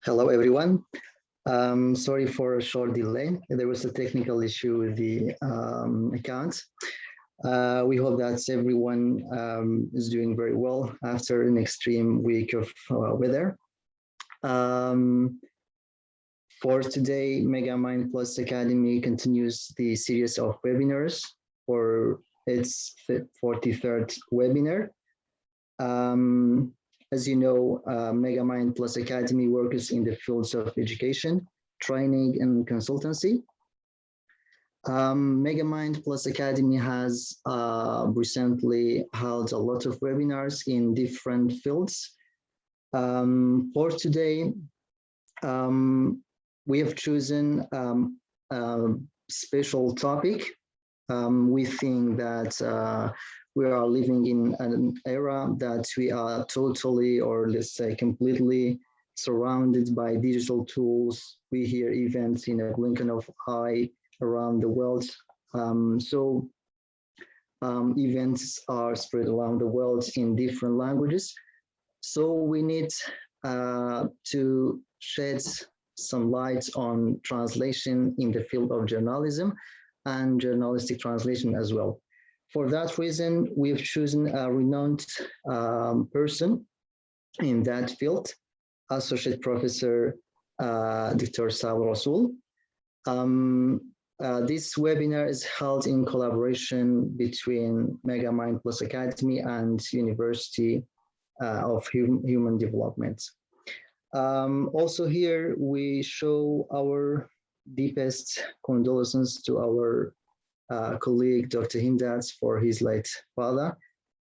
Hello, everyone. Sorry for a short delay. There was a technical issue with the account. We hope that everyone is doing very well after an extreme week of weather. For today, MegaMind Plus Academy continues the series of webinars for its 43rd webinar. As you know, MegaMind Plus Academy works in the fields of education, training, and consultancy. MegaMind Plus Academy has recently held a lot of webinars in different fields. For today, we have chosen a special topic. We think that we are living in an era that we are totally, or let's say completely, surrounded by digital tools. We hear events in a blink of an eye around the world. Events are spread around the world in different languages. So we need to shed some light on translation in the field of journalism and journalistic translation as well. For that reason, we've chosen a renowned person in that field, Associate Professor Dr. Sabir Rasul. This webinar is held in collaboration between MegaMind Plus Academy and University of Human Development. Also here, we show our deepest condolences to our colleague, Dr. Himdat, for his late father.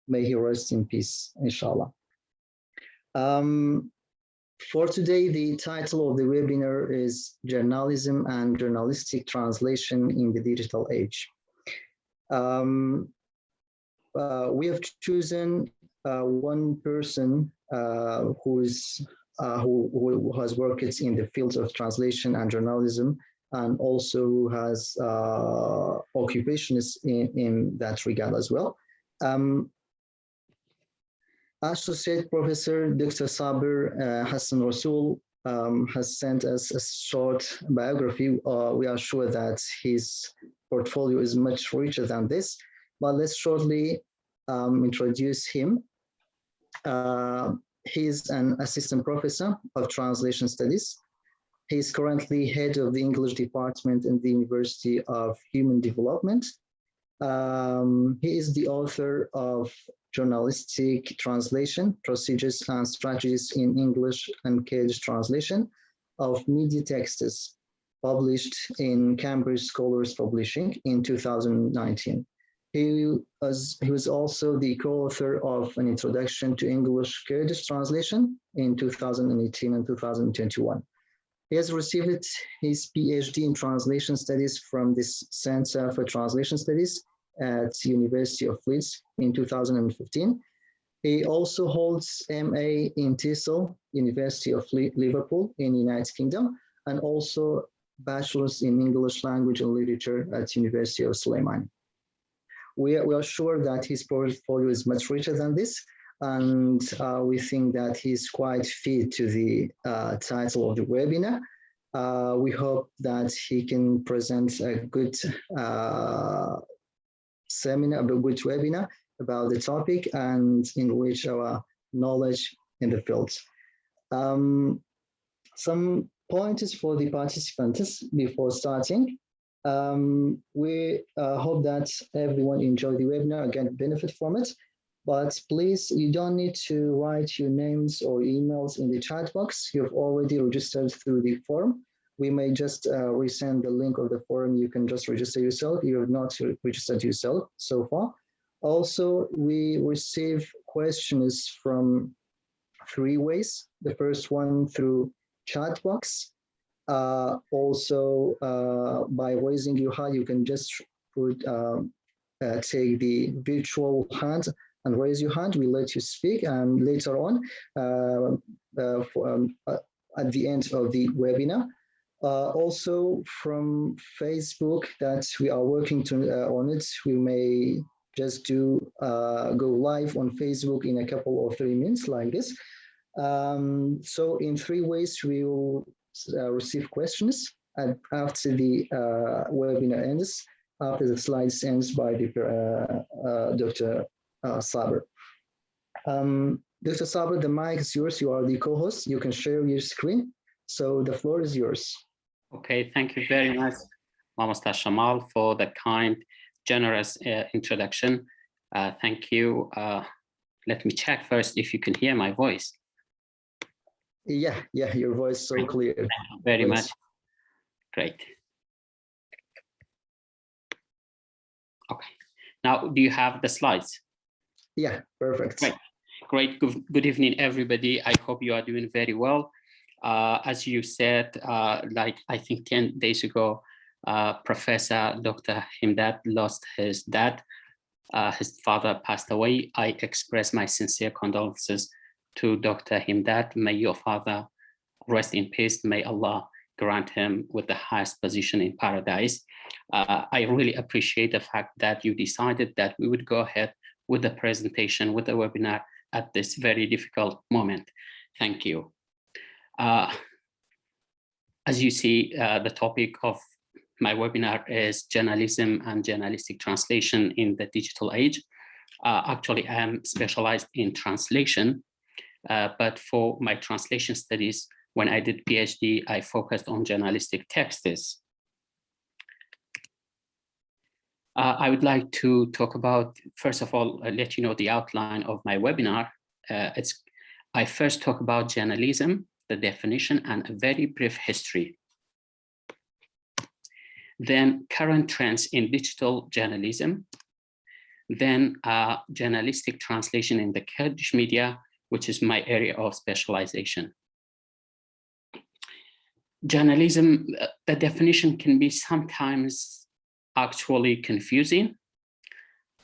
May he rest in peace, inshallah. For today, the title of the webinar is Journalism and Journalistic Translation in the Digital Age. We have chosen one person who has worked in the fields of translation and journalism, and also has occupations in that regard as well. Associate Professor Dr. Sabir Hasan Rasul has sent us a short biography. We are sure that his portfolio is much richer than this, but let's shortly introduce him. He's an assistant professor of translation studies. He is currently head of the English department in the University of Human Development. He is the author of Journalistic Translation, Procedures and Strategies in English and Kurdish Translation of Media Texts, published in Cambridge Scholars Publishing in 2019. He was also the co-author of an Introduction to English Kurdish Translation in 2018 and 2021. He has received his PhD in Translation Studies from the Center for Translation Studies at the University of Leeds in 2015. He also holds MA in TESOL, University of Liverpool in the United Kingdom, and also Bachelor's in English Language and Literature at the University of Suleiman. We are sure that his portfolio is much richer than this, and we think that he's quite fit to the title of the webinar. We hope that he can present a good seminar, a good webinar about the topic and enrich our knowledge in the field. Some pointers for the participants before starting. We hope that everyone enjoyed the webinar and can benefit from it. But please, you don't need to write your names or emails in the chat box. You've already registered through the form. We may just resend the link of the forum. You can just register yourself. You have not registered yourself so far. Also, we receive questions from 3 ways. The first one through chat box. Also, by raising your hand, you can just take the virtual hand and raise your hand. We let you speak, and later on, at the end of the webinar. Also from Facebook, that we are working on it. We may just go live on Facebook in a couple or 3 minutes like this. So in 3 ways, we will receive questions and after the webinar ends, after the slides ends by the, Dr. Sabir. Dr. Sabir, the mic is yours. You are the co-host. You can share your screen. So the floor is yours. Okay, thank you very much, Mr. Shamal, for the kind, generous introduction. Thank you. Let me check first if you can hear my voice. Yeah, your voice is so clear. Thank you very much. Great. Okay. Now, do you have the slides? Yeah, perfect. Great. Good evening, everybody. I hope you are doing very well. As you said, like I think 10 days ago, Professor Dr. Himdad lost his dad. His father passed away. I express my sincere condolences to Dr. Himdad. May your father rest in peace. May Allah grant him with the highest position in paradise. I really appreciate the fact that you decided that we would go ahead with the presentation, with the webinar at this very difficult moment. Thank you. As you see, the topic of my webinar is journalism and journalistic translation in the digital age. Actually, I am specialized in translation, but for my translation studies, when I did PhD, I focused on journalistic texts. I would like to talk about, first of all, let you know the outline of my webinar. I first talk about journalism, the definition, and a very brief history. Then current trends in digital journalism. Then journalistic translation in the Kurdish media, which is my area of specialization. Journalism, the definition can be sometimes actually confusing,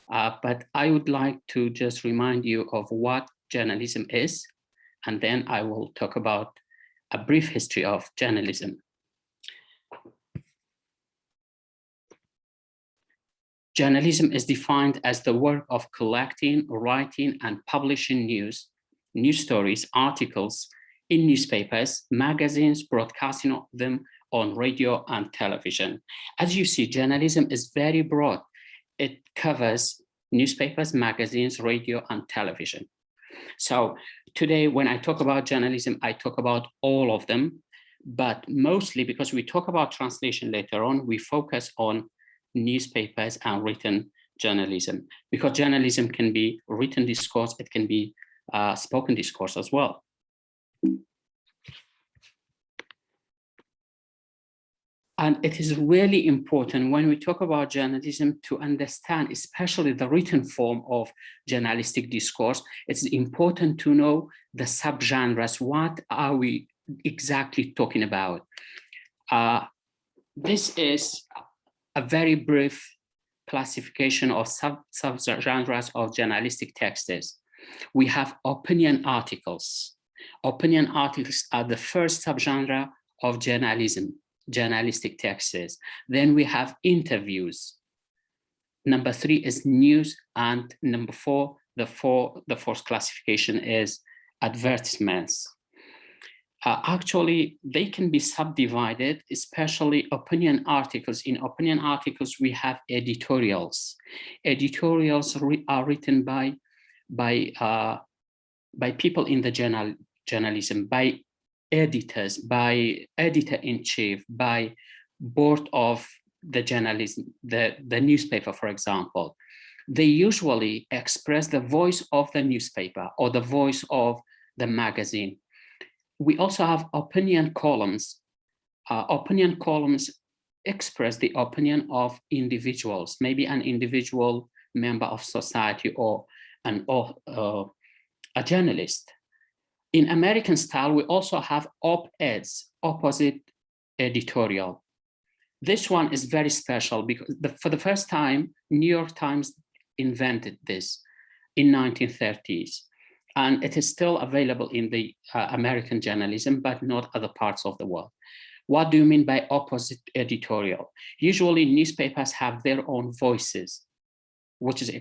but I would like to just remind you of what journalism is, and then I will talk about a brief history of journalism. Journalism is defined as the work of collecting, writing, and publishing news stories, articles in newspapers, magazines, broadcasting them on radio and television. As you see, journalism is very broad. It covers newspapers, magazines, radio, and television. So today, when I talk about journalism, I talk about all of them, but mostly because we talk about translation later on, we focus on newspapers and written journalism, because journalism can be written discourse, it can be spoken discourse as well. And it is really important when we talk about journalism to understand, especially the written form of journalistic discourse. It's important to know the subgenres. What are we exactly talking about? This is a very brief classification of subgenres of journalistic texts. We have opinion articles. Opinion articles are the first subgenre of journalism, journalistic texts. Then we have interviews. Number 3 is news, and number 4, the fourth classification is advertisements. Actually, they can be subdivided, especially opinion articles. In opinion articles, we have editorials. Editorials are written by people in the journalism, by editors, by editor-in-chief, by board of the journalism, the newspaper, for example. They usually express the voice of the newspaper or the voice of the magazine. We also have opinion columns. Opinion columns express the opinion of individuals, maybe an individual member of society or a journalist. In American style, we also have op-eds, opposite editorial. This one is very special because for the first time, New York Times invented this in 1930s. And it is still available in the American journalism, but not other parts of the world. What do you mean by opposite editorial? Usually newspapers have their own voices, which is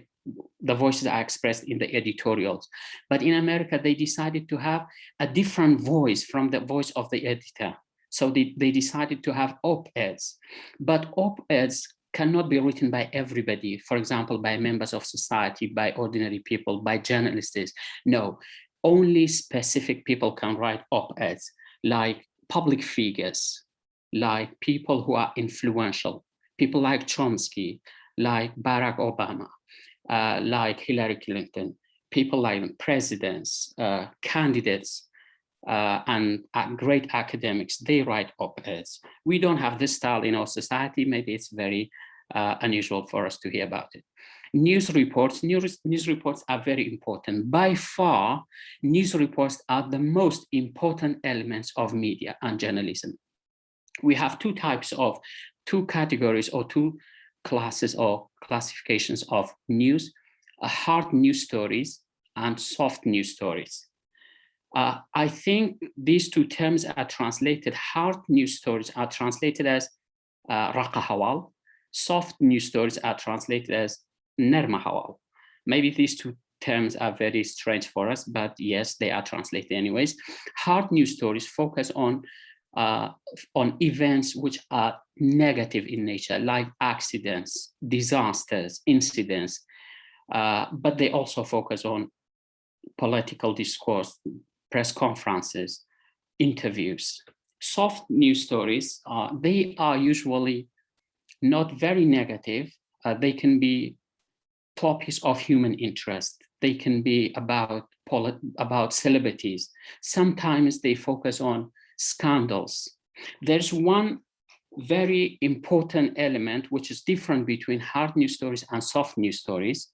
the voices are expressed in the editorials. But in America, they decided to have a different voice from the voice of the editor. So they decided to have op-eds. But op-eds cannot be written by everybody, for example, by members of society, by ordinary people, by journalists. No, only specific people can write op-eds, like public figures, like people who are influential, people like Chomsky, like Barack Obama, like Hillary Clinton, people like presidents, candidates, and great academics, they write op-eds. We don't have this style in our society. Maybe it's very unusual for us to hear about it. News reports are very important. By far, news reports are the most important elements of media and journalism. We have two categories or two classes or classifications of news, hard news stories and soft news stories. I think these two terms are translated, hard news stories are translated as raqa hawal, soft news stories are translated as narma hawal. Maybe these two terms are very strange for us, but yes, they are translated anyways. Hard news stories focus on events which are negative in nature, like accidents, disasters, incidents, but they also focus on political discourse, press conferences, interviews. Soft news stories, they are usually not very negative. They can be topics of human interest. They can be about celebrities. Sometimes they focus on scandals. There's one very important element which is different between hard news stories and soft news stories,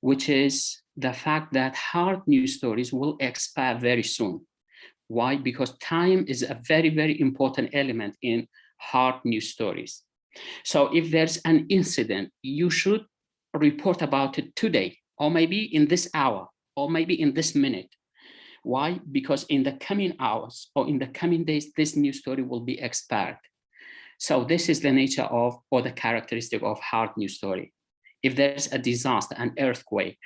which is the fact that hard news stories will expire very soon. Why? Because time is a very, very important element in hard news stories. So if there's an incident, you should report about it today, or maybe in this hour, or maybe in this minute. Why? Because in the coming hours or in the coming days, this news story will be expired. So this is the nature of, or the characteristic of hard news story. If there's a disaster, an earthquake,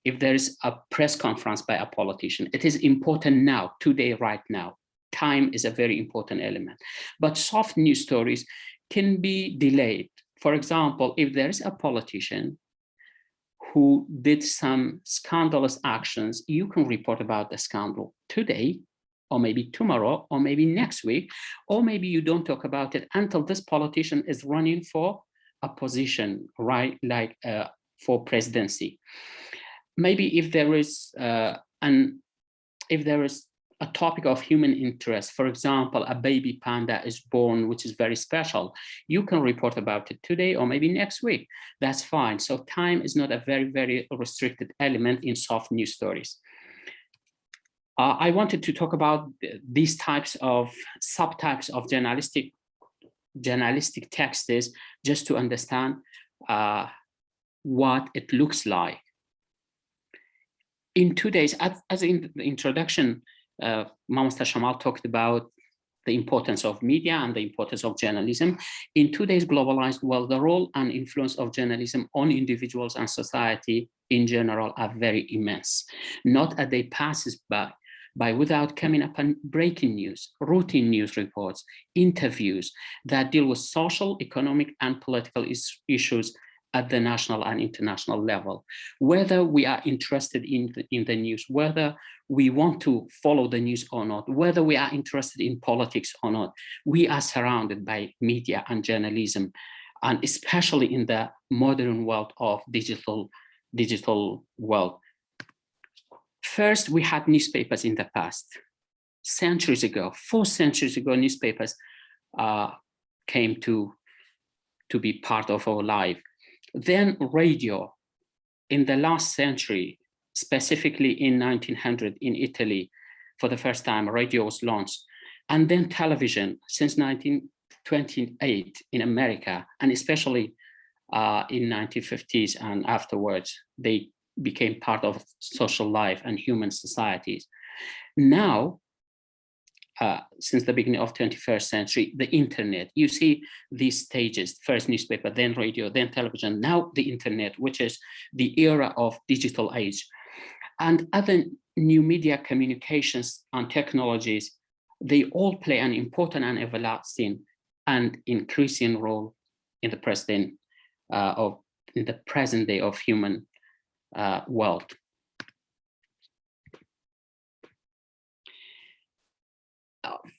if there's a press conference by a politician, it is important now, today, right now. Time is a very important element. But soft news stories can be delayed. For example, if there is a politician who did some scandalous actions, you can report about the scandal today, or maybe tomorrow, or maybe next week, or maybe you don't talk about it until this politician is running for a position, right, like for presidency. Maybe if there is a topic of human interest, for example, a baby panda is born, which is very special, you can report about it today or maybe next week. That's fine. So time is not a very, very restricted element in soft news stories. I wanted to talk about these types of subtypes of journalistic texts just to understand what it looks like. In today's, as in the introduction, Master Shamal talked about the importance of media and the importance of journalism. In today's globalized world, the role and influence of journalism on individuals and society in general are very immense. Not a day passes by without coming upon breaking news, routine news reports, interviews that deal with social, economic, and political issues at the national and international level. Whether we are interested in the news, whether we want to follow the news or not, whether we are interested in politics or not, we are surrounded by media and journalism, and especially in the modern world of digital world. First, we had newspapers in the past. Centuries ago, 4 centuries ago, newspapers came to be part of our life. Then radio. In the last century, specifically in 1900 in Italy, for the first time, radio was launched. And then television since 1928 in America, and especially in 1950s and afterwards, they became part of social life and human societies. Now, since the beginning of 21st century, the internet. You see these stages, first newspaper, then radio, then television, now the internet, which is the era of digital age. And other new media communications and technologies, they all play an important and everlasting and increasing role in the present day of human world.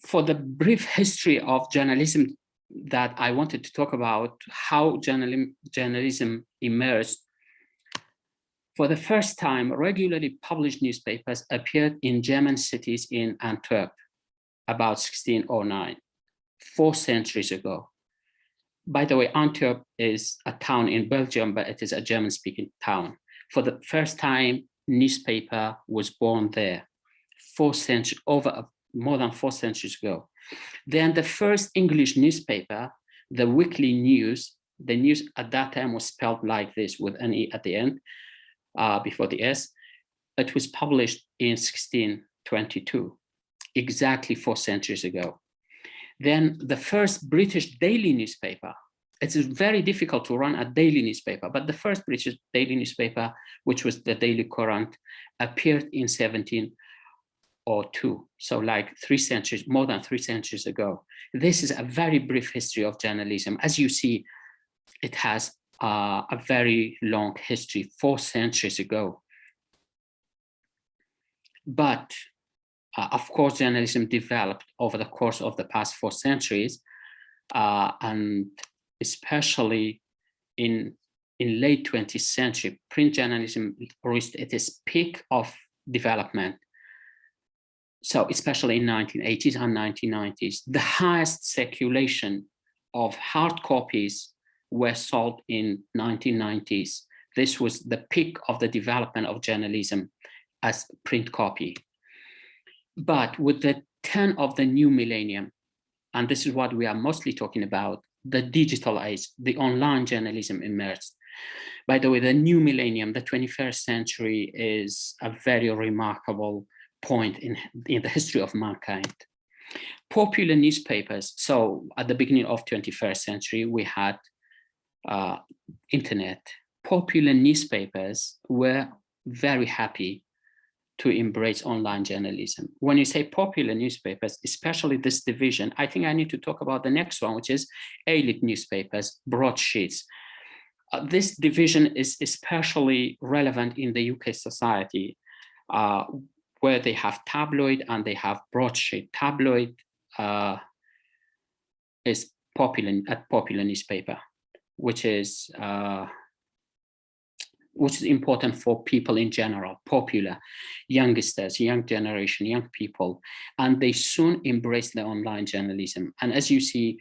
For the brief history of journalism that I wanted to talk about, how journalism emerged. For the first time, regularly published newspapers appeared in German cities in Antwerp about 1609, 4 centuries ago. By the way, Antwerp is a town in Belgium, but it is a German-speaking town. For the first time, newspaper was born there, more than 4 centuries ago. Then the first English newspaper, the Weekly News, the news at that time was spelled like this with an E at the end, before the S. It was published in 1622, exactly 4 centuries ago. Then the first British daily newspaper. It's very difficult to run a daily newspaper, but the first British daily newspaper, which was the Daily Courant, appeared in 1702. So like 3 centuries, more than 3 centuries ago. This is a very brief history of journalism. As you see, it has a very long history, 4 centuries ago. But of course, journalism developed over the course of the past 4 centuries, and especially in late 20th century, print journalism reached its peak of development. So especially in 1980s and 1990s, the highest circulation of hard copies were sold in 1990s. This was the peak of the development of journalism as print copy. But with the turn of the new millennium, and this is what we are mostly talking about, the digital age, the online journalism emerged. By the way, the new millennium, the 21st century, is a very remarkable point in the history of mankind. Popular newspapers, so at the beginning of 21st century, we had internet. Popular newspapers were very happy to embrace online journalism. When you say popular newspapers, especially this division, I think I need to talk about the next one, which is elite newspapers, broadsheets. This division is especially relevant in the UK society, where they have tabloid and they have broadsheet. Tabloid is popular newspaper, which is important for people in general, popular, youngsters, young generation, young people, and they soon embrace the online journalism. And as you see,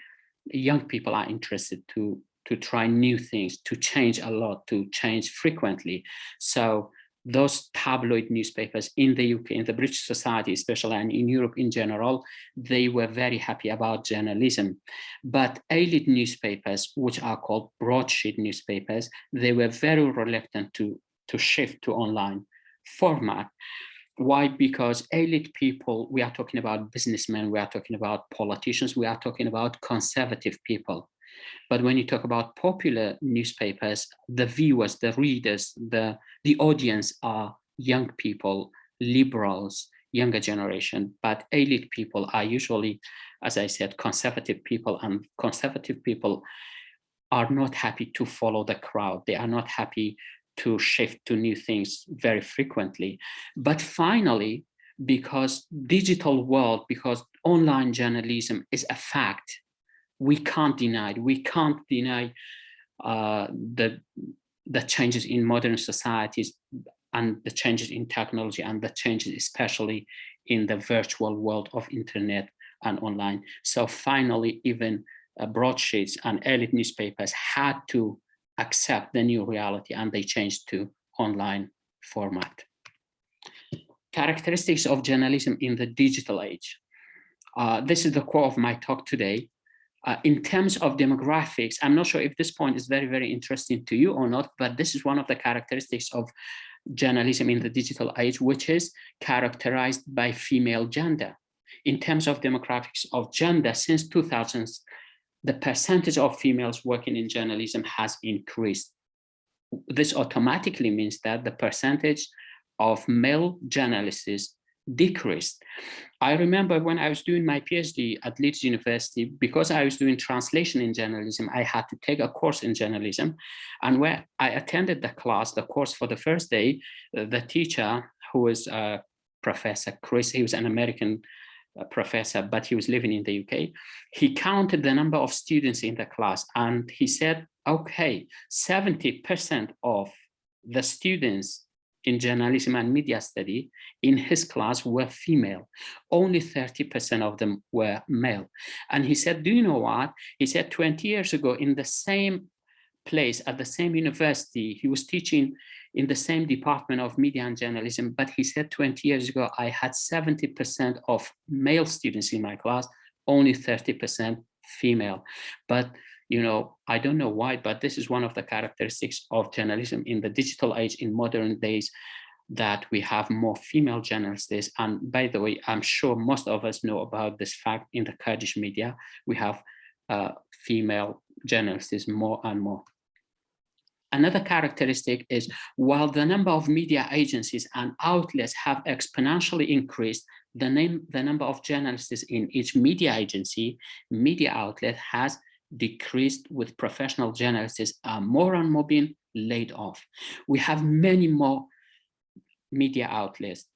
young people are interested to try new things, to change a lot, to change frequently. So those tabloid newspapers in the UK, in the British society especially, and in Europe in general, they were very happy about journalism. But elite newspapers, which are called broadsheet newspapers, they were very reluctant to shift to online format. Why? Because elite people, we are talking about businessmen, we are talking about politicians, we are talking about conservative people. But when you talk about popular newspapers, the viewers, the readers, the audience are young people, liberals, younger generation. But elite people are usually, as I said, conservative people, and conservative people are not happy to follow the crowd. They are not happy to shift to new things very frequently. But finally, because digital world, because online journalism is a fact, we can't deny it. We can't deny the changes in modern societies and the changes in technology and the changes especially in the virtual world of internet and online. So finally, even broadsheets and elite newspapers had to accept the new reality, and they changed to online format. Characteristics of journalism in the digital age. This is the core of my talk today. In terms of demographics, I'm not sure if this point is very, very interesting to you or not, but this is one of the characteristics of journalism in the digital age, which is characterized by female gender. In terms of demographics of gender, since 2000s, the percentage of females working in journalism has increased. This automatically means that the percentage of male journalists decreased. I remember when I was doing my PhD at Leeds University, because I was doing translation in journalism, I had to take a course in journalism. And when I attended the course for the first day, the teacher, who was Professor Chris, he was an American professor, but he was living in the UK, he counted the number of students in the class, and he said, okay, 70% of the students in journalism and media study in his class were female. Only 30% of them were male. And he said, do you know what? He said 20 years ago in the same place at the same university, he was teaching in the same department of media and journalism, but he said 20 years ago, I had 70% of male students in my class, only 30% female. But you know, I don't know why, but this is one of the characteristics of journalism in the digital age, in modern days, that we have more female journalists. And by the way, I'm sure most of us know about this fact. In the Kurdish media, we have female journalists more and more. Another characteristic is, while the number of media agencies and outlets have exponentially increased, the number of journalists in each media agency, media outlet has decreased, with professional journalists more and more being laid off. We have many more media outlets,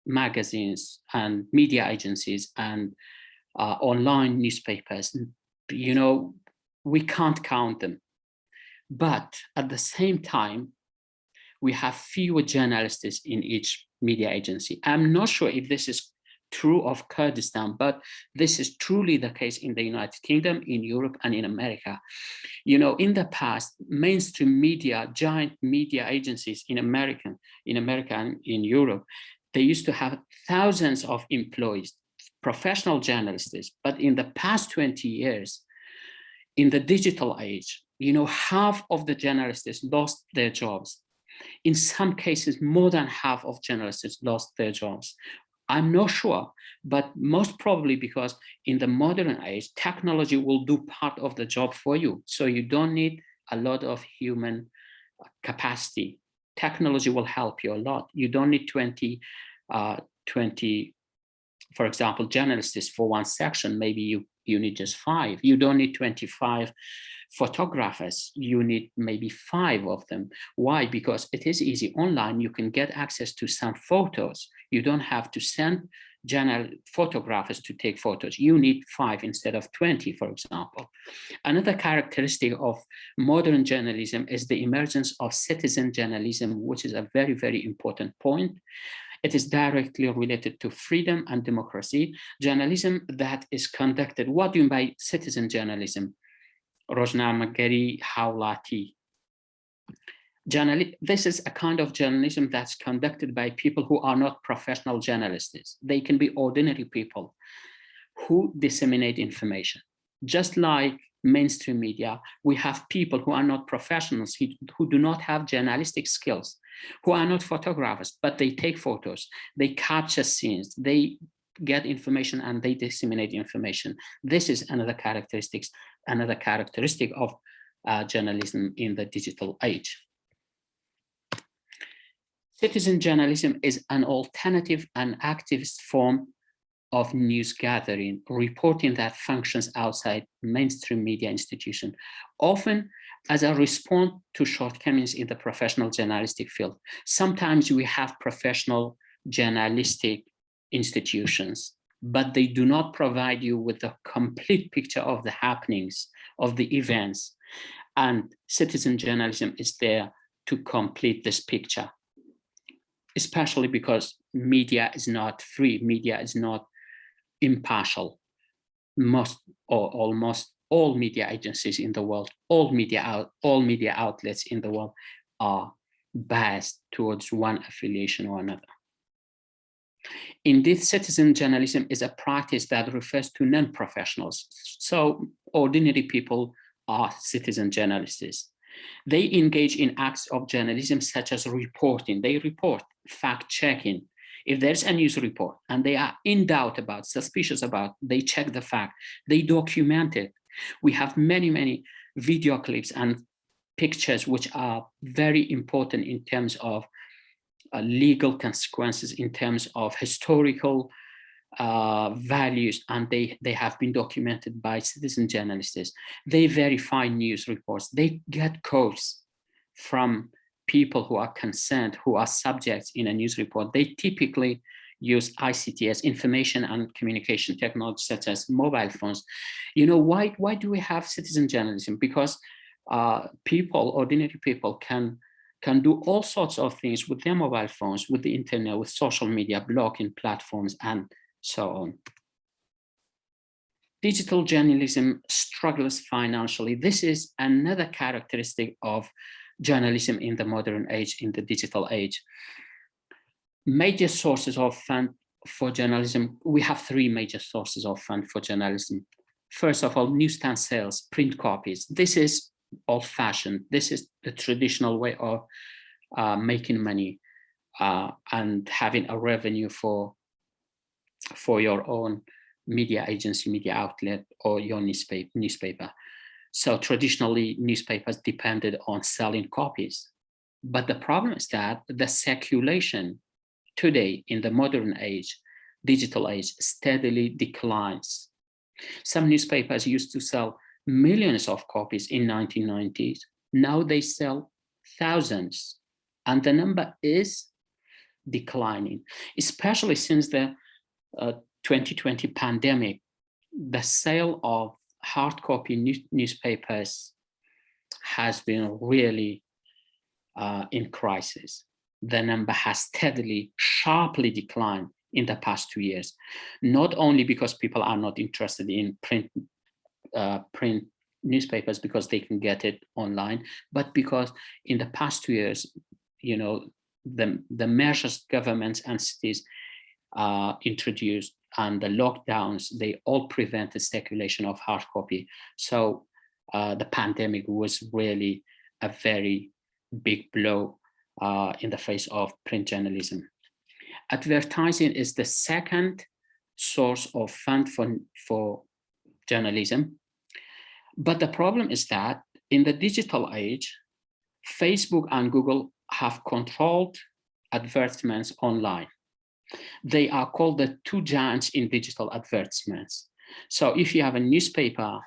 magazines and media agencies and online newspapers. You know, we can't count them. But at the same time, we have fewer journalists in each media agency. I'm not sure if this is true of Kurdistan, but this is truly the case in the United Kingdom, in Europe, and in America. You know, in the past, mainstream media, giant media agencies in America and in Europe, they used to have thousands of employees, professional journalists. But in the past 20 years, in the digital age, you know, half of the journalists lost their jobs. In some cases, more than half of journalists lost their jobs. I'm not sure, but most probably because in the modern age, technology will do part of the job for you. So you don't need a lot of human capacity. Technology will help you a lot. You don't need 20, for example, journalists for one section. Maybe you need just 5. You don't need 25 photographers. You need maybe 5 of them. Why? Because it is easy. Online, you can get access to some photos. You don't have to send photographers to take photos. You need 5 instead of 20, for example. Another characteristic of modern journalism is the emergence of citizen journalism, which is a very, very important point. It is directly related to freedom and democracy. Journalism that is conducted, what do you mean by citizen journalism? Rojnamagari Hawlati. This is a kind of journalism that's conducted by people who are not professional journalists. They can be ordinary people who disseminate information. Just like mainstream media, we have people who are not professionals, who do not have journalistic skills, who are not photographers, but they take photos, they capture scenes, they get information and they disseminate information. This is another characteristic of journalism in the digital age. Citizen journalism is an alternative and activist form of news gathering, reporting that functions outside mainstream media institutions, often as a response to shortcomings in the professional journalistic field. Sometimes we have professional journalistic institutions, but they do not provide you with a complete picture of the happenings, of the events. And citizen journalism is there to complete this picture, especially because media is not free, media is not impartial. Most or almost all media agencies in the world, all media outlets in the world are biased towards one affiliation or another. Indeed, citizen journalism is a practice that refers to non-professionals. So ordinary people are citizen journalists. They engage in acts of journalism such as reporting. They report, fact-checking, If there's a news report and they are in doubt about, suspicious about, they check the fact, they document it. We have many video clips and pictures which are very important in terms of legal consequences, in terms of historical values, and they have been documented by citizen journalists. They verify news reports. They get codes from people who are concerned, who are subjects in a news report. They typically use ICTs, information and communication technology, such as mobile phones. You know, why do we have citizen journalism? Because people, ordinary people, can do all sorts of things with their mobile phones, with the internet, with social media, blogging platforms, and so on. Digital journalism struggles financially. This is another characteristic of journalism in the modern age, in the digital age. Major sources of fund for journalism. We have three major sources of fund for journalism. First of all, newsstand sales, print copies. This is old-fashioned. This is the traditional way of making money and having a revenue for your own media agency, media outlet, or your newspaper. So traditionally, newspapers depended on selling copies. But the problem is that the circulation today in the modern age, digital age, steadily declines. Some newspapers used to sell millions of copies in 1990s. Now they sell thousands, and the number is declining, especially since the 2020 pandemic. The sale of hard copy newspapers has been really in crisis. The number has steadily, sharply declined in the past 2 years, not only because people are not interested in print newspapers because they can get it online, but because in the past 2 years, you know, the measures governments and cities introduced and the lockdowns, they all prevented circulation of hard copy. So the pandemic was really a very big blow in the face of print journalism. Advertising is the second source of fund for journalism. But the problem is that in the digital age, Facebook and Google have controlled advertisements online. They are called the two giants in digital advertisements. So if you have a newspaper,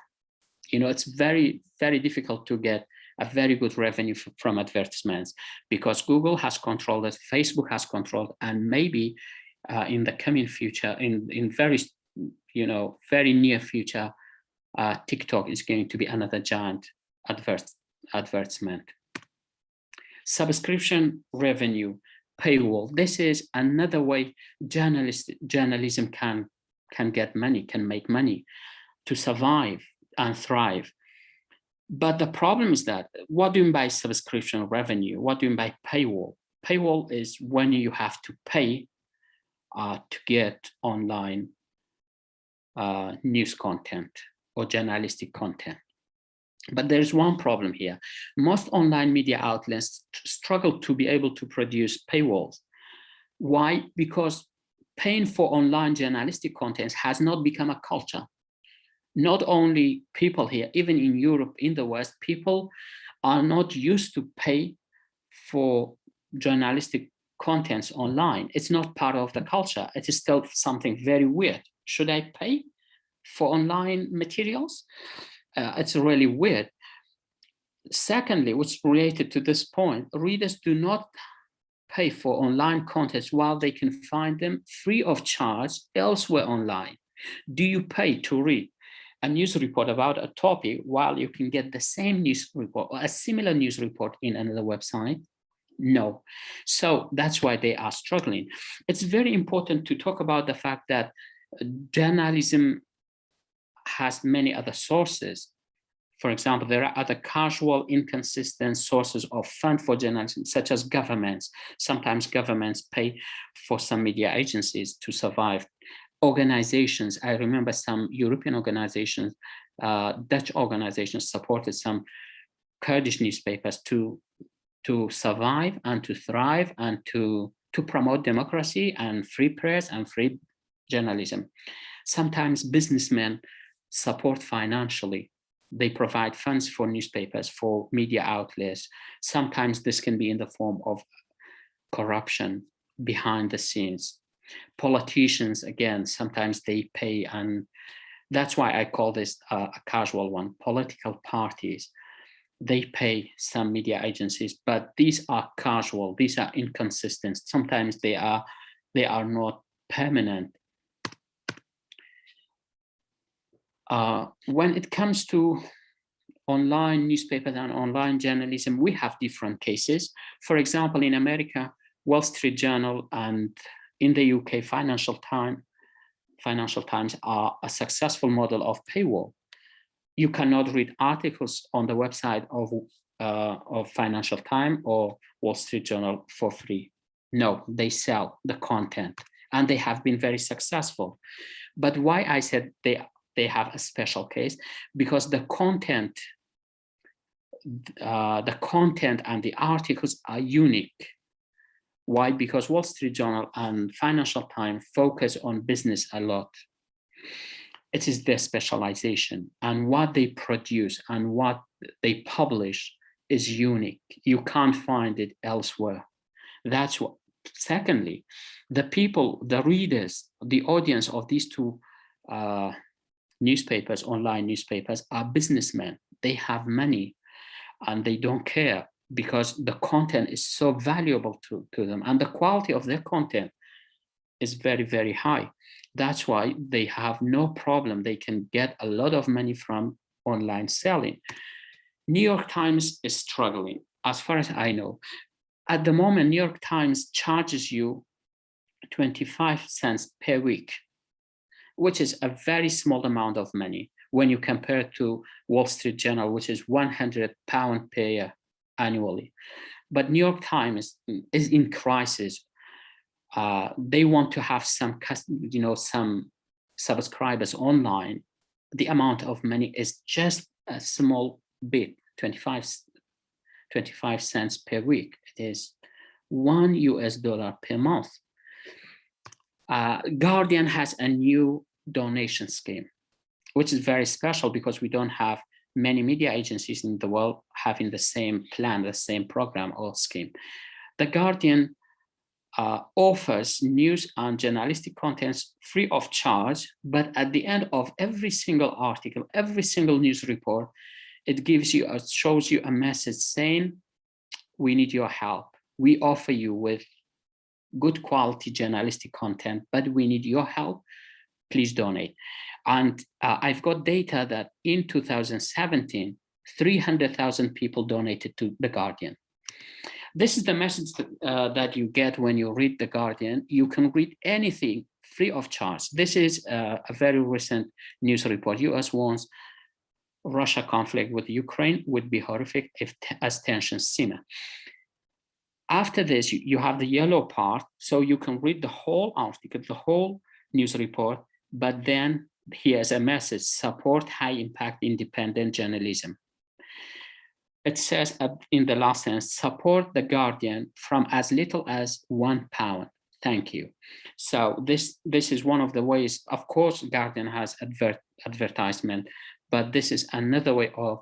you know, it's very difficult to get a very good revenue from advertisements because Google has controlled it, Facebook has controlled, and maybe in the coming future, in very near future, TikTok is going to be another giant advertisement. Subscription revenue, paywall. This is another way journalism can get money, can make money to survive and thrive. But the problem is that, what do you mean by subscription revenue? What do you mean by paywall? Paywall is when you have to pay to get online news content or journalistic content. But there's one problem here. Most online media outlets struggle to be able to produce paywalls. Why? Because paying for online journalistic content has not become a culture. Not only people here, even in Europe, in the West, people are not used to pay for journalistic contents online. It's not part of the culture. It is still something very weird. Should I pay for online materials? It's really weird. Secondly, what's related to this point, readers do not pay for online contents while they can find them free of charge elsewhere online. Do you pay to read a news report about a topic while you can get the same news report or a similar news report in another website? No. So that's why they are struggling. It's very important to talk about the fact that journalism has many other sources. For example, there are other casual, inconsistent sources of fund for journalism, such as governments. Sometimes governments pay for some media agencies to survive. Organizations, I remember some European organizations, Dutch organizations supported some Kurdish newspapers to survive and to thrive and to to promote democracy and free press and free journalism. Sometimes businessmen support financially. They provide funds for newspapers, for media outlets. Sometimes this can be in the form of corruption behind the scenes. Politicians, again, sometimes they pay, and that's why I call this a casual one. Political parties, they pay some media agencies, but these are casual, these are inconsistent. Sometimes they are not permanent. When it comes to online newspapers and online journalism, we have different cases. For example, in America, Wall Street Journal, and in the UK, Financial Times are a successful model of paywall. You cannot read articles on the website of Financial Times or Wall Street Journal for free. No, they sell the content, and they have been very successful. But why I said they have a special case, because the content and the articles are unique. Why? Because Wall Street Journal and Financial Times focus on business a lot. It is their specialization, and what they produce and what they publish is unique. You can't find it elsewhere. That's what. Secondly, the people, the readers, the audience of these two newspapers, online newspapers, are businessmen. They have money and they don't care, because the content is so valuable to them, and the quality of their content is very, very high. That's why they have no problem. They can get a lot of money from online selling. New York Times is struggling, as far as I know. At the moment, New York Times charges you 25 cents per week, which is a very small amount of money when you compare it to Wall Street Journal, which is £100 per year annually. But New York Times is in crisis. They want to have some subscribers online. The amount of money is just a small bit, 25 cents per week. It is $1 per month. Guardian has a new donation scheme, which is very special because we don't have many media agencies in the world having the same plan, the same program or scheme. The Guardian offers news and journalistic contents free of charge, but at the end of every single article, every single news report, it shows you a message saying, we need your help. We offer you with good quality journalistic content, but we need your help. Please donate. And I've got data that in 2017, 300,000 people donated to The Guardian. This is the message that you get when you read The Guardian. You can read anything free of charge. This is a very recent news report. US warns Russia conflict with Ukraine would be horrific as tensions simmer. After this, you have the yellow part, so you can read the whole article, the whole news report, but then here's a message: support high-impact independent journalism. It says in the last sentence, support The Guardian from as little as £1. Thank you. So this is one of the ways. Of course, Guardian has advertisement, but this is another way of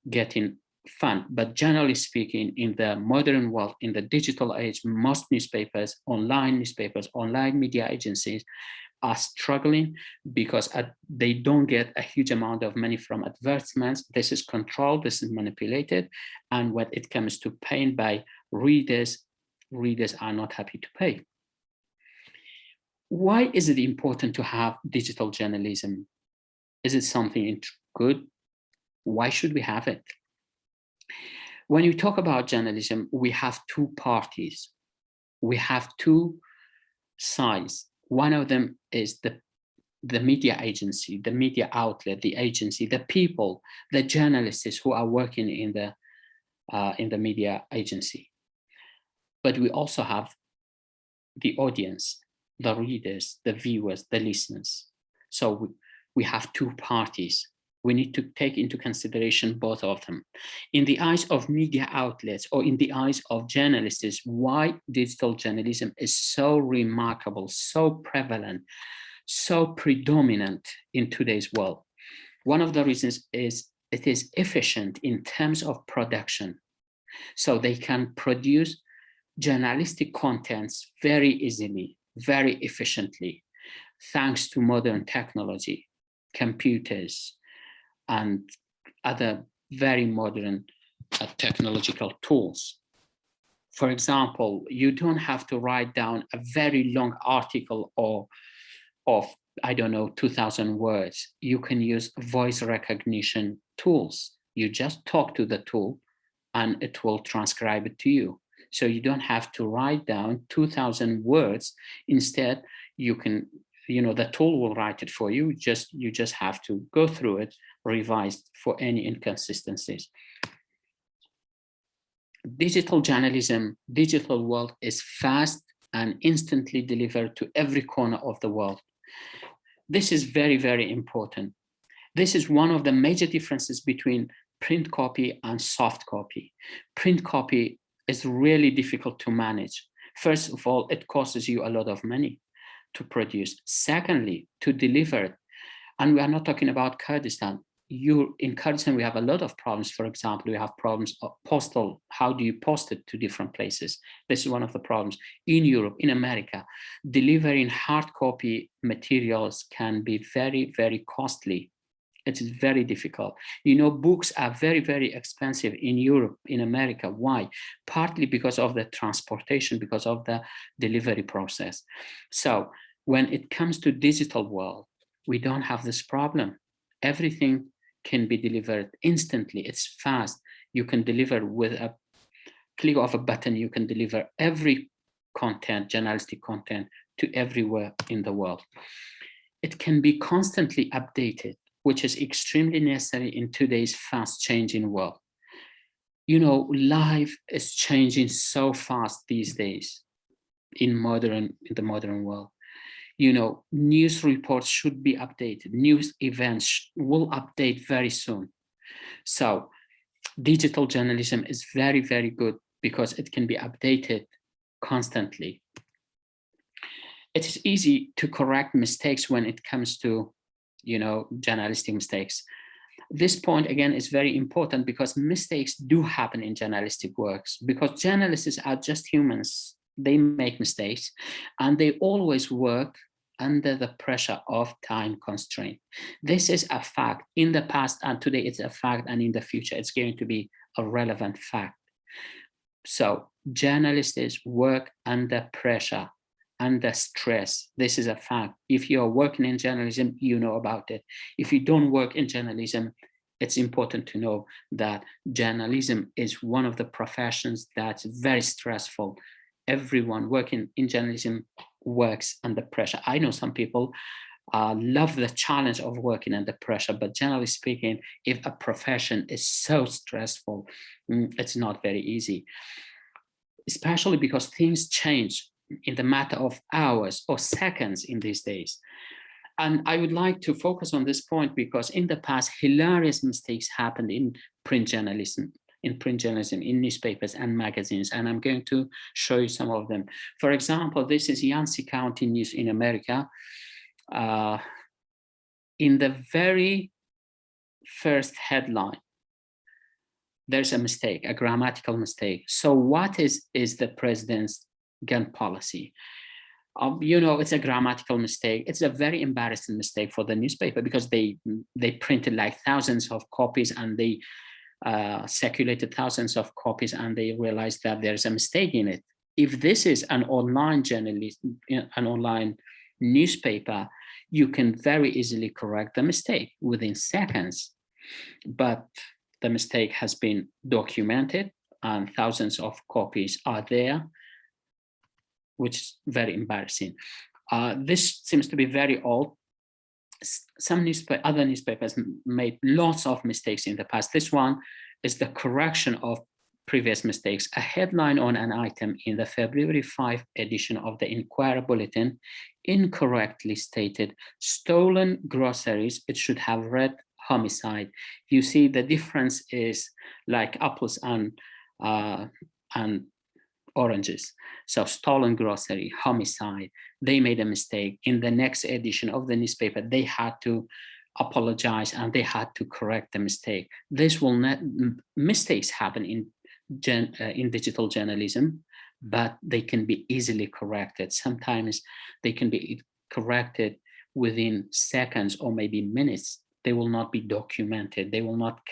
getting fund. But generally speaking, in the modern world, in the digital age, most newspapers, online media agencies are struggling because they don't get a huge amount of money from advertisements. This is controlled, this is manipulated. And when it comes to paying by readers are not happy to pay. Why is it important to have digital journalism? Is it something good? Why should we have it? When you talk about journalism, we have two parties. We have two sides. One of them is the media agency, the media outlet, the agency, the people, the journalists who are working in the media agency. But we also have the audience, the readers, the viewers, the listeners. So we have two parties. We need to take into consideration both of them. In the eyes of media outlets or in the eyes of journalists, why digital journalism is so remarkable, so prevalent, so predominant in today's world. One of the reasons is it is efficient in terms of production. So they can produce journalistic contents very easily, very efficiently, thanks to modern technology, computers, and other very modern technological tools. For example, you don't have to write down a very long article or of, I don't know, 2,000 words. You can use voice recognition tools. You just talk to the tool and it will transcribe it to you. So you don't have to write down 2,000 words. Instead, you can, the tool will write it for you. You just have to go through it, revise for any inconsistencies. Digital journalism, digital world is fast and instantly delivered to every corner of the world. This is very, very important. This is one of the major differences between print copy and soft copy. Print copy is really difficult to manage. First of all, it costs you a lot of money to produce. Secondly, to deliver it. And we are not talking about Kurdistan. In Kurdistan, we have a lot of problems. For example, we have problems of postal. How do you post it to different places? This is one of the problems. In Europe, in America, delivering hard copy materials can be very, very costly. It is very difficult. Books are very, very expensive in Europe, in America. Why? Partly because of the transportation, because of the delivery process. So when it comes to digital world, we don't have this problem. Everything can be delivered instantly. It's fast. You can deliver with a click of a button. You can deliver every content, journalistic content, to everywhere in the world. It can be constantly updated, which is extremely necessary in today's fast changing world. Life is changing so fast these days in the modern world. News reports should be updated. News events will update very soon. So digital journalism is very, very good because it can be updated constantly. It is easy to correct mistakes when it comes to, journalistic mistakes. This point, again, is very important because mistakes do happen in journalistic works, because journalists are just humans. They make mistakes and they always work under the pressure of time constraint. This is a fact in the past, and today it's a fact, and in the future it's going to be a relevant fact. So journalists work under pressure, under stress. This is a fact. If you're working in journalism, you know about it. If you don't work in journalism, it's important to know that journalism is one of the professions that's very stressful. Everyone working in journalism works under pressure. I know some people love the challenge of working under pressure, but generally speaking, if a profession is so stressful, it's not very easy, especially because things change in the matter of hours or seconds in these days. And I would like to focus on this point because in the past, hilarious mistakes happened in print journalism, in newspapers and magazines, and I'm going to show you some of them. For example, this is Yancey County News in America. In the very first headline, there's a mistake, a grammatical mistake. So what is the president's gun policy? It's a grammatical mistake. It's a very embarrassing mistake for the newspaper because they printed like thousands of copies and they circulated thousands of copies and they realized that there's a mistake in it. If this is an online an online newspaper, you can very easily correct the mistake within seconds. But the mistake has been documented and thousands of copies are there, which is very embarrassing. This seems to be very old. Some other newspapers made lots of mistakes in the past. This one is the correction of previous mistakes. A headline on an item in the February 5 edition of the Inquirer Bulletin incorrectly stated stolen groceries. It should have read homicide. You see the difference is like apples and oranges. So stolen grocery, homicide, they made a mistake. In the next edition of the newspaper, they had to apologize and they had to correct the mistake. This will not, mistakes happen in digital journalism, but they can be easily corrected. Sometimes they can be corrected within seconds or maybe minutes. They will not be documented. They will not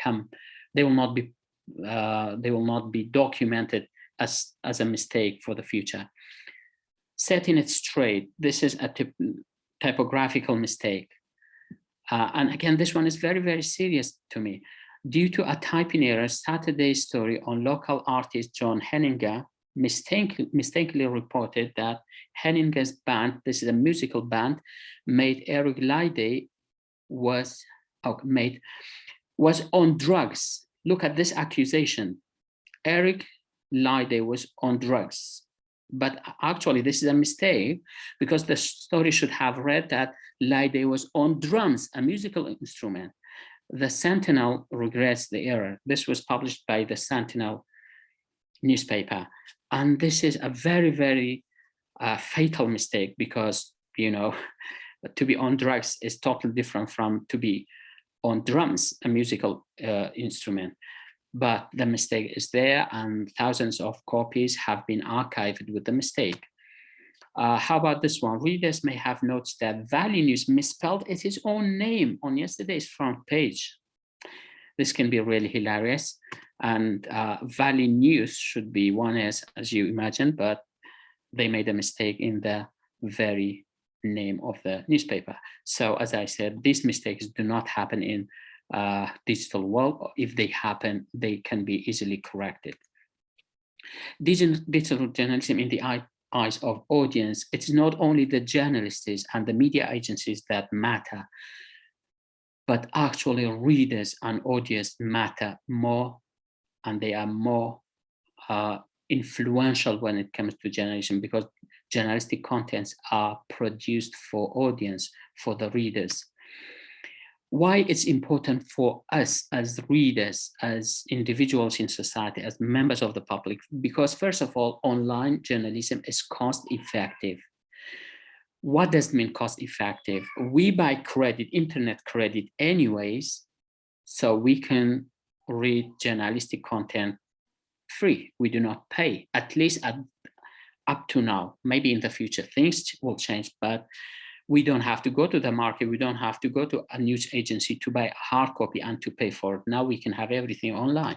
be documented as a mistake for the future. Setting it straight, this is a typographical mistake. And again, this one is very, very serious to me. Due to a typing error, Saturday's story on local artist John Henninger mistakenly reported that Henninger's band, this is a musical band, made Eric Lyday was on drugs. Look at this accusation. Eric Lyday was on drugs. But actually, this is a mistake because the story should have read that Lyday was on drums, a musical instrument. The Sentinel regrets the error. This was published by the Sentinel newspaper. And this is a very, very fatal mistake because, you know, to be on drugs is totally different from to be on drums, a musical instrument. But the mistake is there and thousands of copies have been archived with the mistake. How about this one? Readers may have noticed that Valley News misspelled its own name on yesterday's front page. This can be really hilarious. And Valley News should be one as you imagine, but they made a mistake in the very name of the newspaper. So as I said, these mistakes do not happen in digital world. If they happen, they can be easily corrected. Digital journalism in the eyes of audience, it's not only the journalists and the media agencies that matter, but actually readers and audience matter more, and they are more influential when it comes to journalism, because journalistic contents are produced for audience, for the readers. Why it's important for us as readers, as individuals in society, as members of the public? Because first of all, online journalism is cost effective. What does it mean cost effective? We buy credit, internet credit anyways, so we can read journalistic content free. We do not pay, at least up to now. Maybe in the future things will change, but we don't have to go to the market. We don't have to go to a news agency to buy a hard copy and to pay for it. Now we can have everything online.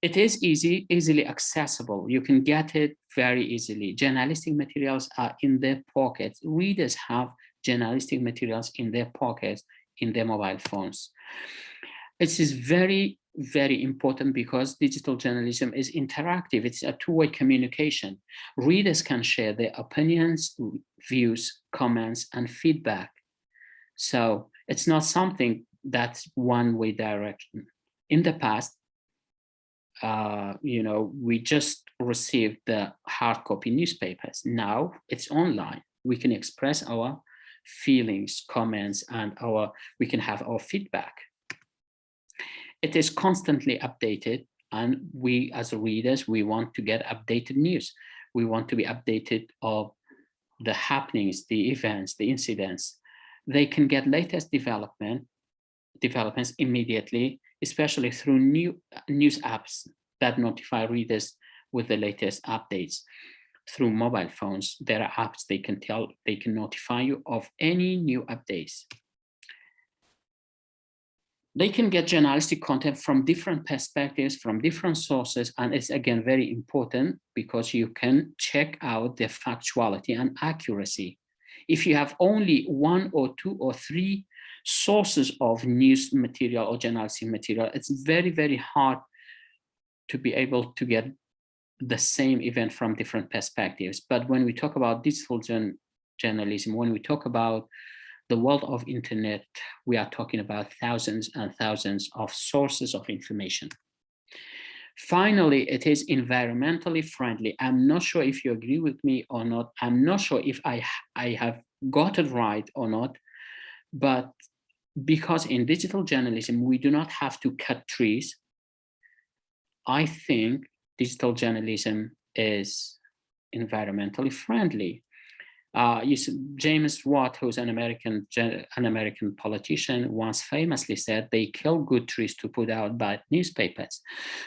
It is easily accessible. You can get it very easily. Journalistic materials are in their pockets. Readers have journalistic materials in their pockets, in their mobile phones. It is very, very important because digital journalism is interactive. It's a two-way communication. Readers can share their opinions, views, comments, and feedback. So it's not something that's one-way direction. In the past, we just received the hard copy newspapers. Now it's online. We can express our feelings, comments, and we can have our feedback. It is constantly updated, and we as readers, we want to get updated news. We want to be updated of the happenings, the events, the incidents. They can get latest developments immediately, especially through new news apps that notify readers with the latest updates. Through mobile phones, there are apps they can notify you of any new updates. They can get journalistic content from different perspectives, from different sources, and it's again very important because you can check out the factuality and accuracy. If you have only one or two or three sources of news material or journalistic material, it's very, very hard to be able to get the same event from different perspectives. But when we talk about digital journalism, when we talk about the world of internet, we are talking about thousands and thousands of sources of information. Finally, it is environmentally friendly. I'm not sure if you agree with me or not. I'm not sure if I have got it right or not, but because in digital journalism, we do not have to cut trees. I think digital journalism is environmentally friendly. James Watt, who's an American politician, once famously said they kill good trees to put out bad newspapers.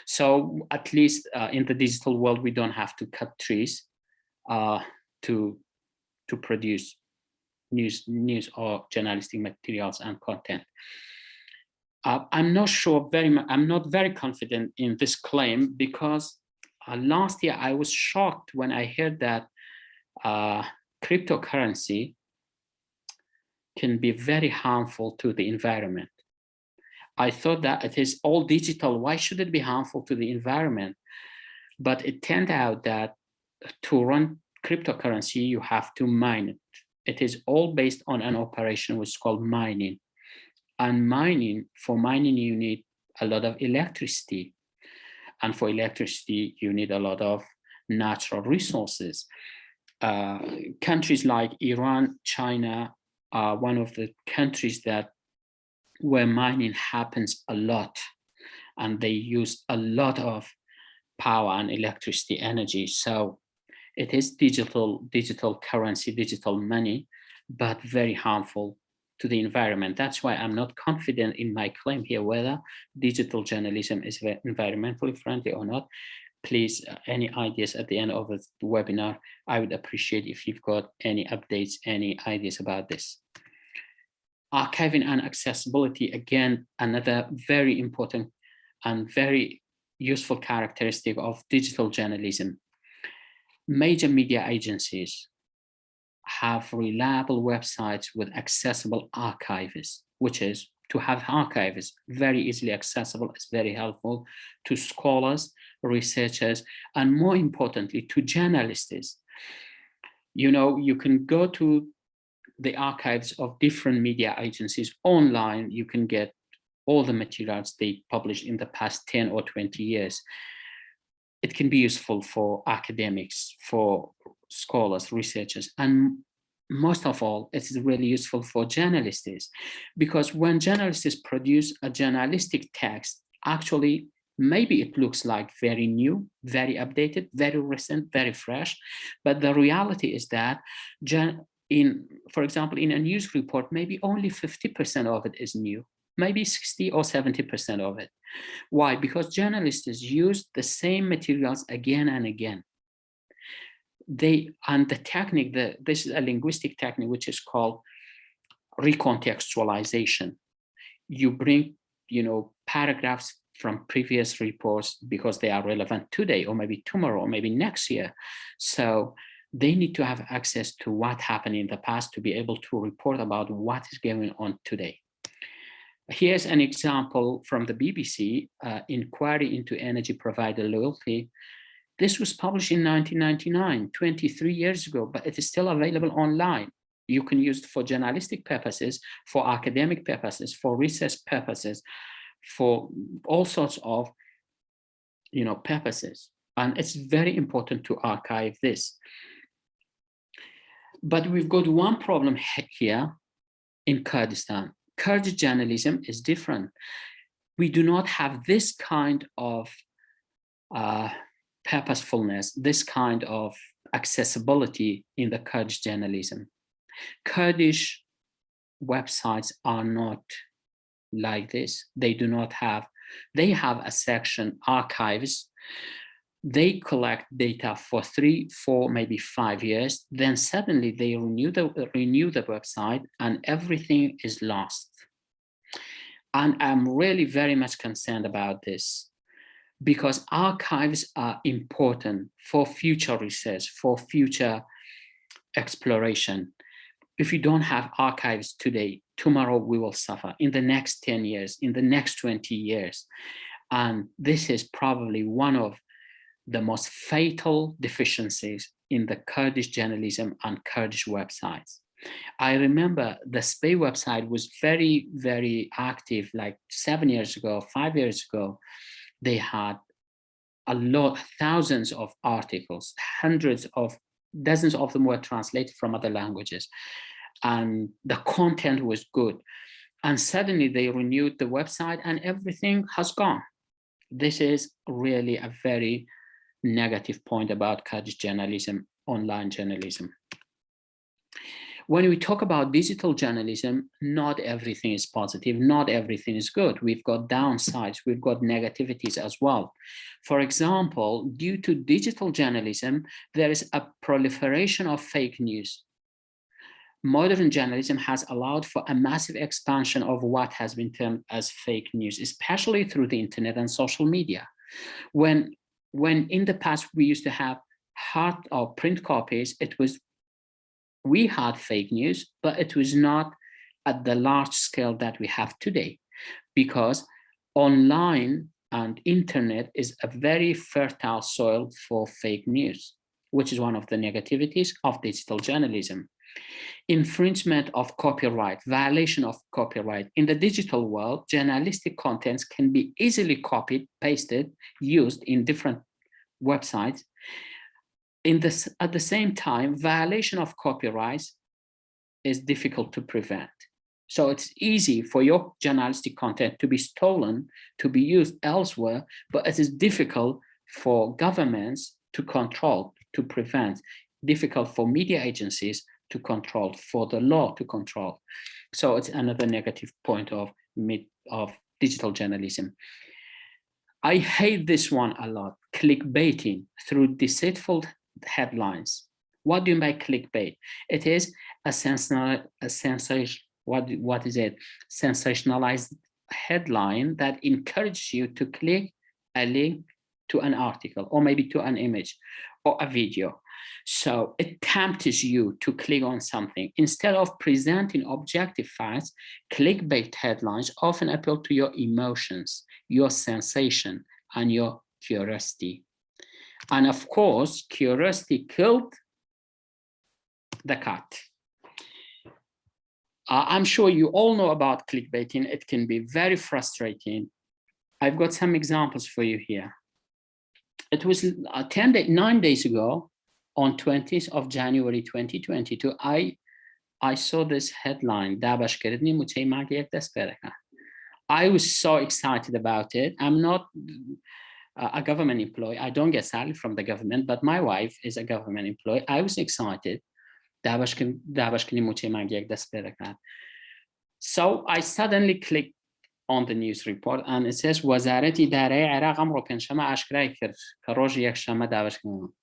So at least in the digital world, we don't have to cut trees to produce news or journalistic materials and content. I'm not sure I'm not very confident in this claim, because last year I was shocked when I heard that cryptocurrency can be very harmful to the environment. I thought that it is all digital. Why should it be harmful to the environment? But it turned out that to run cryptocurrency, you have to mine it. It is all based on an operation which is called mining. And for mining, you need a lot of electricity. And for electricity, you need a lot of natural resources. Countries like Iran, China are one of the countries where mining happens a lot, and they use a lot of power and electricity energy. So it is digital currency, digital money, but very harmful to the environment. That's why I'm not confident in my claim here whether digital journalism is environmentally friendly or not. Please, any ideas at the end of the webinar, I would appreciate if you've got any updates, any ideas about this. Archiving and accessibility, again, another very important and very useful characteristic of digital journalism. Major media agencies have reliable websites with accessible archives, which is to have archives very easily accessible is very helpful to scholars, researchers, and more importantly, to journalists. You know, you can go to the archives of different media agencies online. You can get all the materials they published in the past 10 or 20 years. It can be useful for academics, for scholars, researchers, and most of all, it is really useful for journalists, because when journalists produce a journalistic text, actually, maybe it looks like very new, very updated, very recent, very fresh, but the reality is that, for example, in a news report, maybe only 50% of it is new, maybe 60 or 70% of it. Why? Because journalists use the same materials again and again. And the technique, this is a linguistic technique which is called recontextualization. You bring, paragraphs from previous reports because they are relevant today, or maybe tomorrow, or maybe next year. So they need to have access to what happened in the past to be able to report about what is going on today. Here's an example from the BBC, Inquiry into Energy Provider Loyalty. This was published in 1999, 23 years ago, but it is still available online. You can use it for journalistic purposes, for academic purposes, for research purposes, for all sorts of purposes. And it's very important to archive this. But we've got one problem here in Kurdistan. Kurdish journalism is different. We do not have this kind of purposefulness, this kind of accessibility in the Kurdish journalism. Kurdish websites are not like this. They have a section archives. They collect data for 3, 4, maybe 5 years. Then suddenly they renew the website and everything is lost. And I'm really very much concerned about this, because archives are important for future research, for future exploration. If you don't have archives today, tomorrow we will suffer, in the next 10 years, in the next 20 years. And this is probably one of the most fatal deficiencies in the Kurdish journalism and Kurdish websites. I remember the SPEI website was very, very active, like 7 years ago, 5 years ago. They had thousands of articles, dozens of them were translated from other languages, and the content was good. And suddenly they renewed the website and everything has gone. This is really a very negative point about Kurdish journalism, online journalism. When we talk about digital journalism, not everything is positive, not everything is good. We've got downsides, we've got negativities as well. For example, due to digital journalism, there is a proliferation of fake news. Modern journalism has allowed for a massive expansion of what has been termed as fake news, especially through the internet and social media. When in the past we used to have hard or print copies, we had fake news, but it was not at the large scale that we have today, because online and internet is a very fertile soil for fake news, which is one of the negativities of digital journalism. Infringement of copyright, violation of copyright. In the digital world, journalistic contents can be easily copied, pasted, used in different websites. At the same time, violation of copyrights is difficult to prevent. So it's easy for your journalistic content to be stolen, to be used elsewhere, but it is difficult for governments to control, to prevent, difficult for media agencies to control, for the law to control. So it's another negative point of digital journalism. I hate this one a lot, clickbaiting through deceitful headlines. What do you mean by clickbait? It is a sensationalized headline that encourages you to click a link to an article, or maybe to an image or a video. So it tempts you to click on something. Instead of presenting objective facts, clickbait headlines often appeal to your emotions, your sensation, and your curiosity. And of course, curiosity killed the cat. I'm sure you all know about clickbaiting. It can be very frustrating. I've got some examples for you here. It was 9 days ago, on 20th of January 2022, I saw this headline, I was so excited about it. I'm not a government employee. I don't get salary from the government, but my wife is a government employee. I was excited. So I suddenly clicked on the news report and it says وزارت اداره عراق امر پنجشنبه اشکرای کرد که روز یکشنبه دعوش کنم.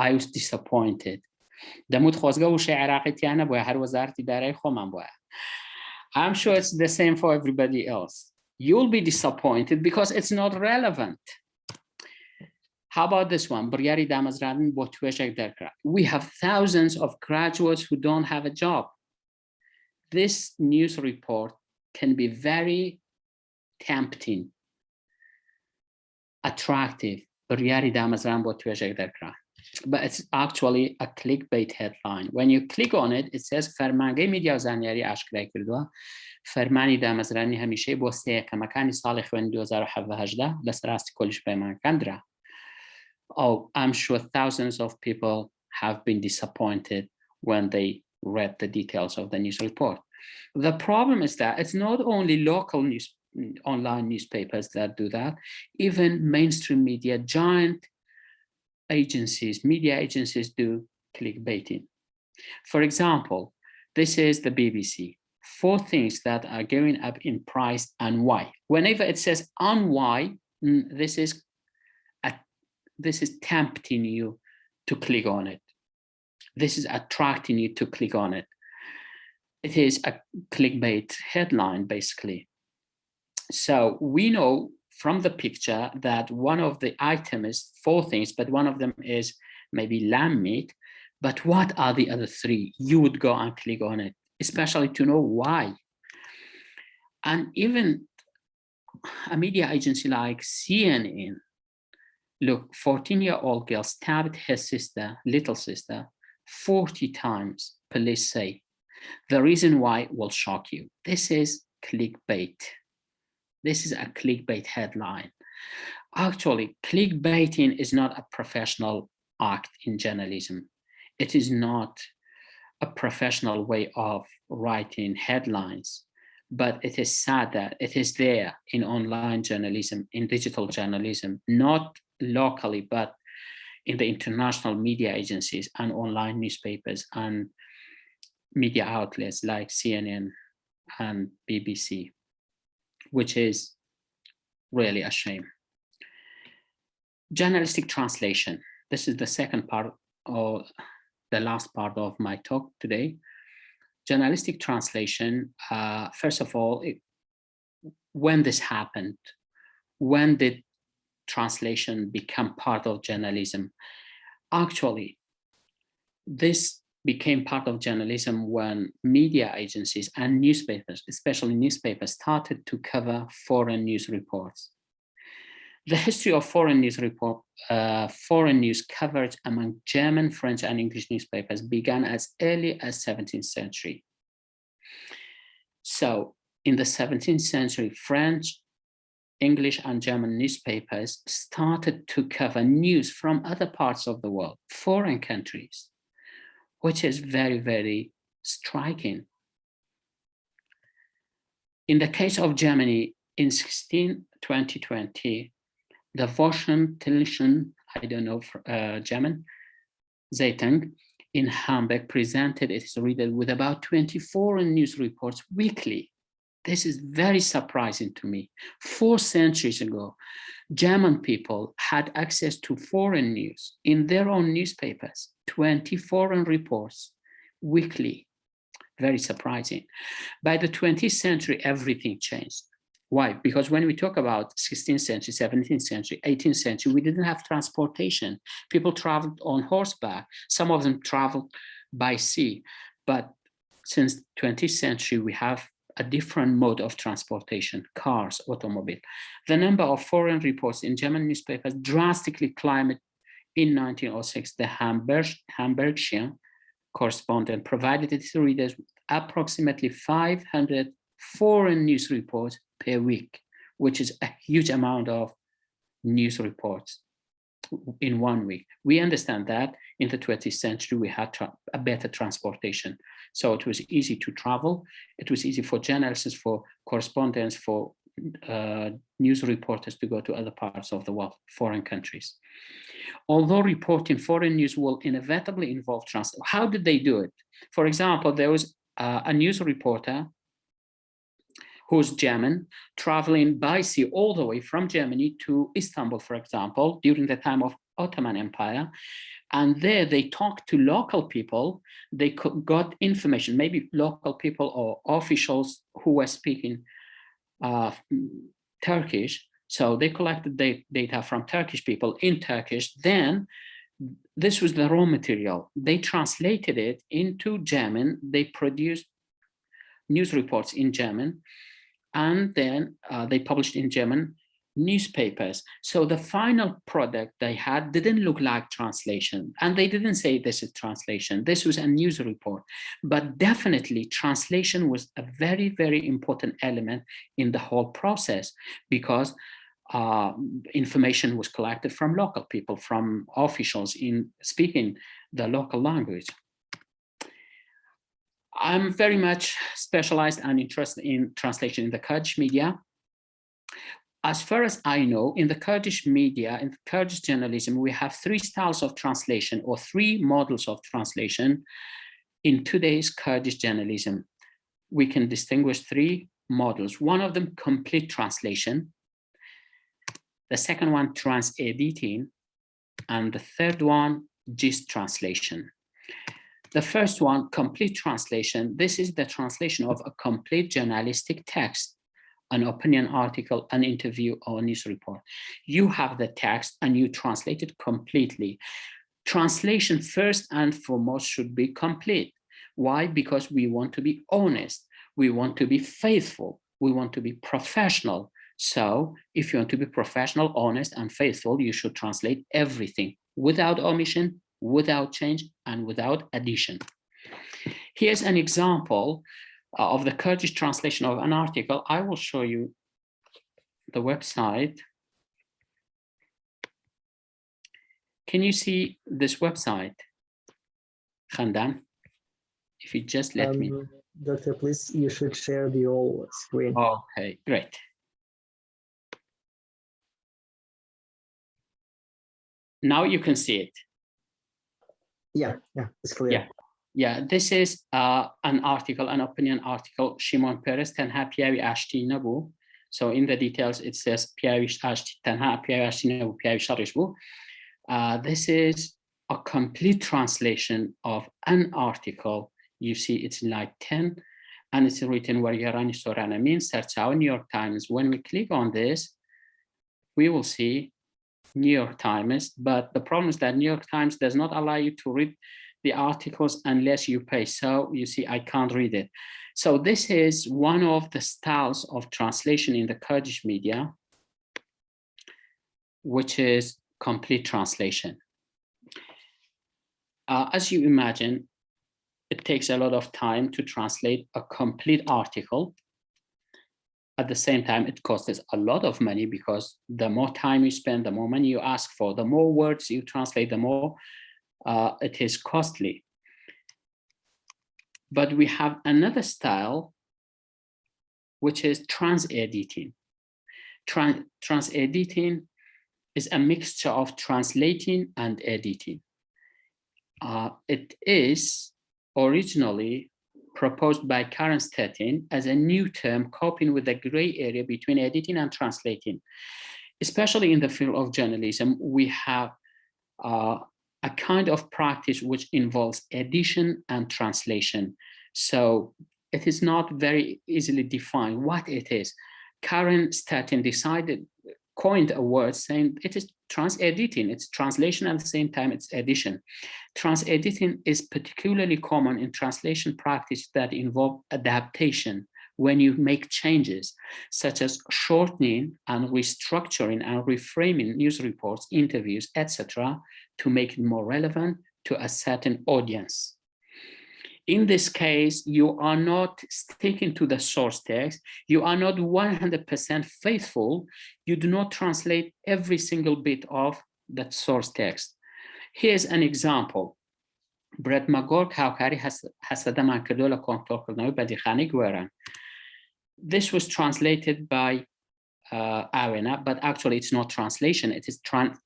I was disappointed. دمود خوازگاه وشه عراقی تیانه باید هر وزارت اداره خومم باید. I'm sure it's the same for everybody else. You'll be disappointed because it's not relevant. How about this one? We have thousands of graduates who don't have a job. This news report can be very tempting, attractive, but it's actually a clickbait headline. When you click on it, it says فرمانگه میدیا زنیاری اشکرای کردوه فرمانی دامزرانی همیشه بوسته که مکانی سال خوان 2018 لسراستی کلش پیمان کندره. Oh, I'm sure thousands of people have been disappointed when they read the details of the news report. The problem is that it's not only local online newspapers that do that, even mainstream media, giant agencies, media agencies do clickbaiting. For example, this is the BBC. 4 things that are going up in price and why. Whenever it says on why, this is tempting you to click on it. This is attracting you to click on it. It is a clickbait headline, basically. So we know from the picture that one of the items is 4 things, but one of them is maybe lamb meat. But what are the other 3? You would go and click on it, especially to know why. And even a media agency like CNN, look, 14-year-old girl stabbed her sister, little sister, 40 times, police say. The reason why will shock you. This is clickbait. This is a clickbait headline. Actually, clickbaiting is not a professional act in journalism. It is not a professional way of writing headlines. but it is sad that it is there in online journalism, in digital journalism, not locally, but in the international media agencies and online newspapers and media outlets like CNN and BBC, which is really a shame. Journalistic translation. This is the second part or the last part of my talk today. Journalistic translation, first of all, when this happened, when did translation become part of journalism? Actually, this became part of journalism when media agencies and newspapers, especially newspapers, started to cover foreign news reports. The history of foreign news coverage among German, French, and English newspapers began as early as 17th century. So in the 17th century, French, English, and German newspapers started to cover news from other parts of the world, foreign countries, which is very, very striking. In the case of Germany, in 2020, the Wochentelischen, I don't know German, Zeitung in Hamburg presented its readers with about 20 foreign news reports weekly. This is very surprising to me. 4 centuries ago, German people had access to foreign news in their own newspapers, 20 foreign reports weekly. Very surprising. By the 20th century, everything changed. Why? Because when we talk about 16th century, 17th century, 18th century, we didn't have transportation. People traveled on horseback. Some of them traveled by sea. But since 20th century, we have a different mode of transportation, cars, automobile. The number of foreign reports in German newspapers drastically climbed in 1906. The Hamburgian correspondent provided its readers with approximately 500 foreign news reports per week, which is a huge amount of news reports in 1 week. We understand that in the 20th century, we had a better transportation. So it was easy to travel. It was easy for journalists, for correspondents, for news reporters to go to other parts of the world, foreign countries. Although reporting foreign news will inevitably involve translation, how did they do it? For example, there was a news reporter who's German, traveling by sea all the way from Germany to Istanbul, for example, during the time of Ottoman Empire. And there they talked to local people. They got information, maybe local people or officials who were speaking Turkish. So they collected data from Turkish people in Turkish. Then this was the raw material. They translated it into German. They produced news reports in German. And then they published in German newspapers. So the final product they had didn't look like translation. And they didn't say this is translation. This was a news report. But definitely translation was a very, very important element in the whole process, because information was collected from local people, from officials in speaking the local language. I'm very much specialized and interested in translation in the Kurdish media. As far as I know, in the Kurdish media, in Kurdish journalism, we have 3 styles of translation or 3 models of translation in today's Kurdish journalism. We can distinguish 3 models. One of them, complete translation. The second one, trans-editing. And the third one, gist translation. The first one, complete translation. This is the translation of a complete journalistic text, an opinion article, an interview, or a news report. You have the text and you translate it completely. Translation first and foremost should be complete. Why? Because we want to be honest. We want to be faithful. We want to be professional. So if you want to be professional, honest, and faithful, you should translate everything without omission, without change, and without addition. Here's an example of the Kurdish translation of an article. I will show you the website. Can you see this website, Khandan? If you just let me. Doctor, please, you should share the whole screen. Okay, great. Now you can see it. Yeah, it's clear. Yeah, this is an article, an opinion article. Shimon Peres تنها پیاوی آشتی نبود. So in the details it says پیاویش آشتی تنها پیاوی آشتی نبود پیاوی شرش بود. This is a complete translation of an article. You see it's like 10 and it's written where Yarani Sorana means search our New York Times. When we click on this, we will see New York Times, but the problem is that New York Times does not allow you to read the articles unless you pay. So you see, I can't read it. So this is one of the styles of translation in the Kurdish media, which is complete translation. As you imagine, it takes a lot of time to translate a complete article. At the same time, it costs a lot of money because the more time you spend, the more money you ask for, the more words you translate, the more it is costly. But we have another style, which is trans-editing. Trans-editing is a mixture of translating and editing. It is originally proposed by Karen Stettin as a new term coping with the gray area between editing and translating. Especially in the field of journalism, we have a kind of practice which involves edition and translation. So it is not very easily defined what it is. Karen Stettin coined a word saying it is trans-editing. It's translation at the same time it's edition. Trans-editing is particularly common in translation practice that involve adaptation when you make changes, such as shortening and restructuring and reframing news reports, interviews, etc., to make it more relevant to a certain audience. In this case, you are not sticking to the source text. You are not 100% faithful. You do not translate every single bit of that source text. Here's an example. Brett McGurk هاوکاری حسد من کرده و کنترل کردن بدیخانه گوهرن. This was translated by Awena, but actually it's not translation, it is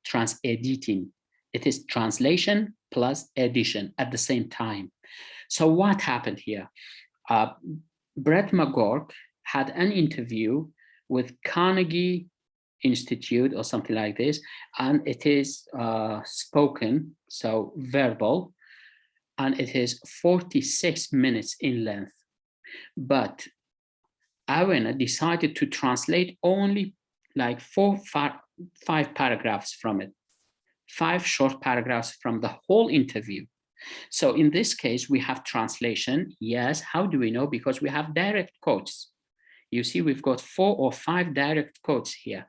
trans-editing. It is translation plus edition at the same time. So what happened here? Brett McGurk had an interview with Carnegie Institute or something like this, and it is spoken, so verbal, and it is 46 minutes in length. But Awena decided to translate only like 5 paragraphs from it, 5 short paragraphs from the whole interview. So in this case, we have translation. Yes, how do we know? Because we have direct quotes. You see, we've got 4 or 5 direct quotes here,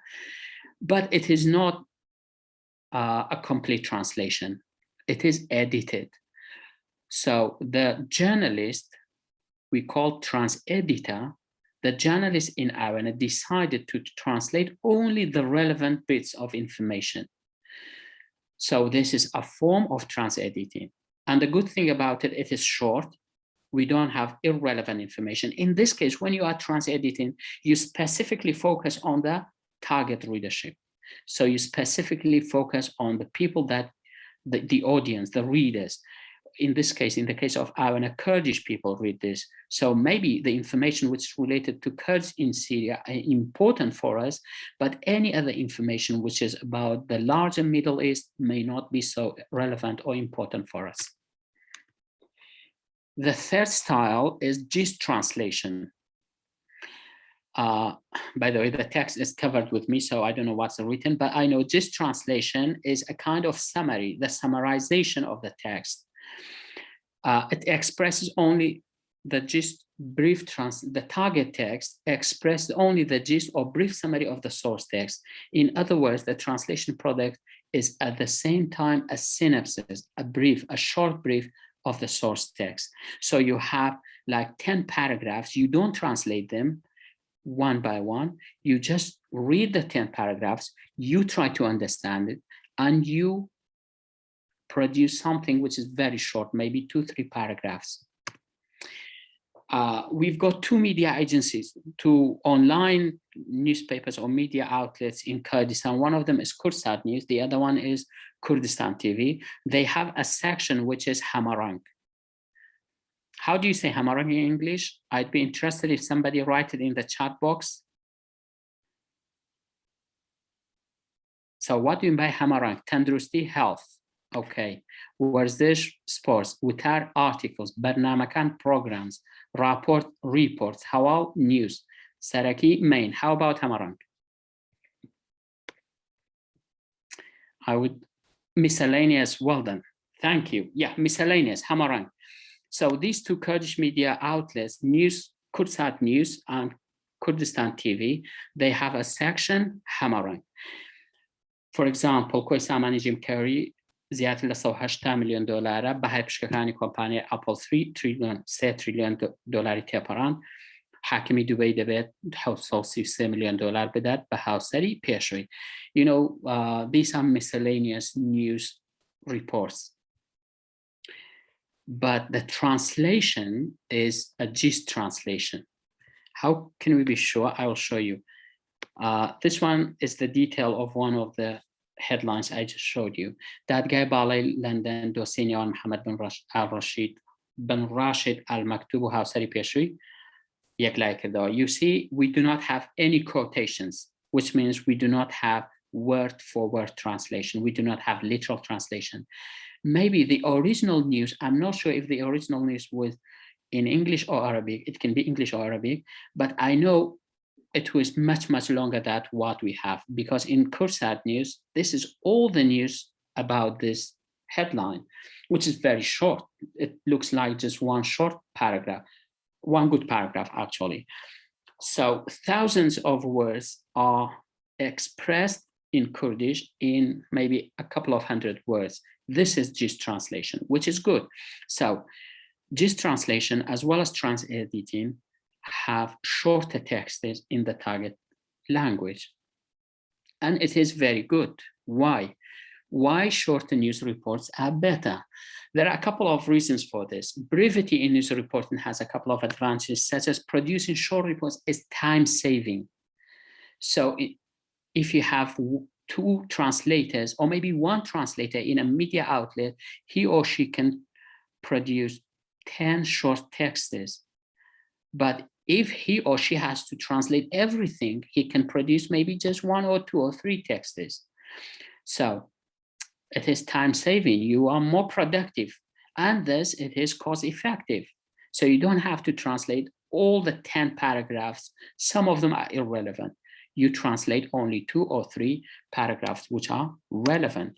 but it is not a complete translation. It is edited. So the journalist, we call trans-editor, the journalist in Awena decided to translate only the relevant bits of information. So this is a form of trans-editing. And the good thing about it, it is short. We don't have irrelevant information. In this case, when you are trans-editing, you specifically focus on the target readership. So you specifically focus on the people that, the audience, the readers. In this case, in the case of Awena, Kurdish people read this. So maybe the information which is related to Kurds in Syria are important for us, but any other information which is about the larger Middle East may not be so relevant or important for us. The third style is gist translation. By the way, the text is covered with me, so I don't know what's written, but I know gist translation is a kind of summary, the summarization of the text. It expresses only the gist, the target text expresses only the gist or brief summary of the source text. In other words, the translation product is at the same time a synopsis, a short brief of the source text. So you have like 10 paragraphs, you don't translate them one by one, you just read the 10 paragraphs, you try to understand it, and you produce something which is very short, maybe 2-3 paragraphs. We've got two media agencies, two online newspapers or media outlets in Kurdistan. One of them is Kursat News, the other one is Kurdistan TV. They have a section which is Hamarang. How do you say Hamarang in English? I'd be interested if somebody write it in the chat box. So what do you mean by Hamarang? Tandrusti, health. Okay. Warzish, sports. Witar, articles. Barnamakan, programs. Rapport, reports. Hawal, news. Saraki, main. How about Hamarang? I would, miscellaneous, well done. Thank you. Yeah, miscellaneous, Hamarang. So these two Kurdish media outlets, News, Kursat News and Kurdistan TV, they have a section, Hamarang. For example, کوی سامانیجیم کاری زیادت لسه 8 میلیون دلاره به هر پشکانی کمپانی اپل 3 تریلیون دلاری تپران حاکمی دبی دبید 733 میلیون دلار بدد به هاوسری پیشوی. You know, these are miscellaneous news reports. But the translation is a gist translation. How can we be sure? I will show you. This one is the detail of one of the headlines I just showed you. دادگاه بالای لندن دوسیه محمد بن راشد المکتوب و هاوسری پیشوی یک لایک کرده. You see, we do not have any quotations, which means we do not have word for word translation. We do not have literal translation. Maybe the original news, I'm not sure if the original news was in English or Arabic. It can be English or Arabic, but I know it was much, much longer than what we have, because in Kursat News, this is all the news about this headline, which is very short. It looks like just one short paragraph, one good paragraph, actually. So thousands of words are expressed in Kurdish in maybe a couple of hundred words. This is gist translation, which is good. So gist translation, as well as trans-editing, have shorter texts in the target language. And it is very good. Why? Why shorter news reports are better? There are a couple of reasons for this. Brevity in news reporting has a couple of advantages, such as producing short reports is time-saving. So if you have two translators, or maybe one translator in a media outlet, he or she can produce 10 short texts. But if he or she has to translate everything, he can produce maybe just 1 or 2 or 3 texts. So it is time saving. You are more productive, and thus it is cost effective. So you don't have to translate all the 10 paragraphs. Some of them are irrelevant. You translate only 2 or 3 paragraphs which are relevant.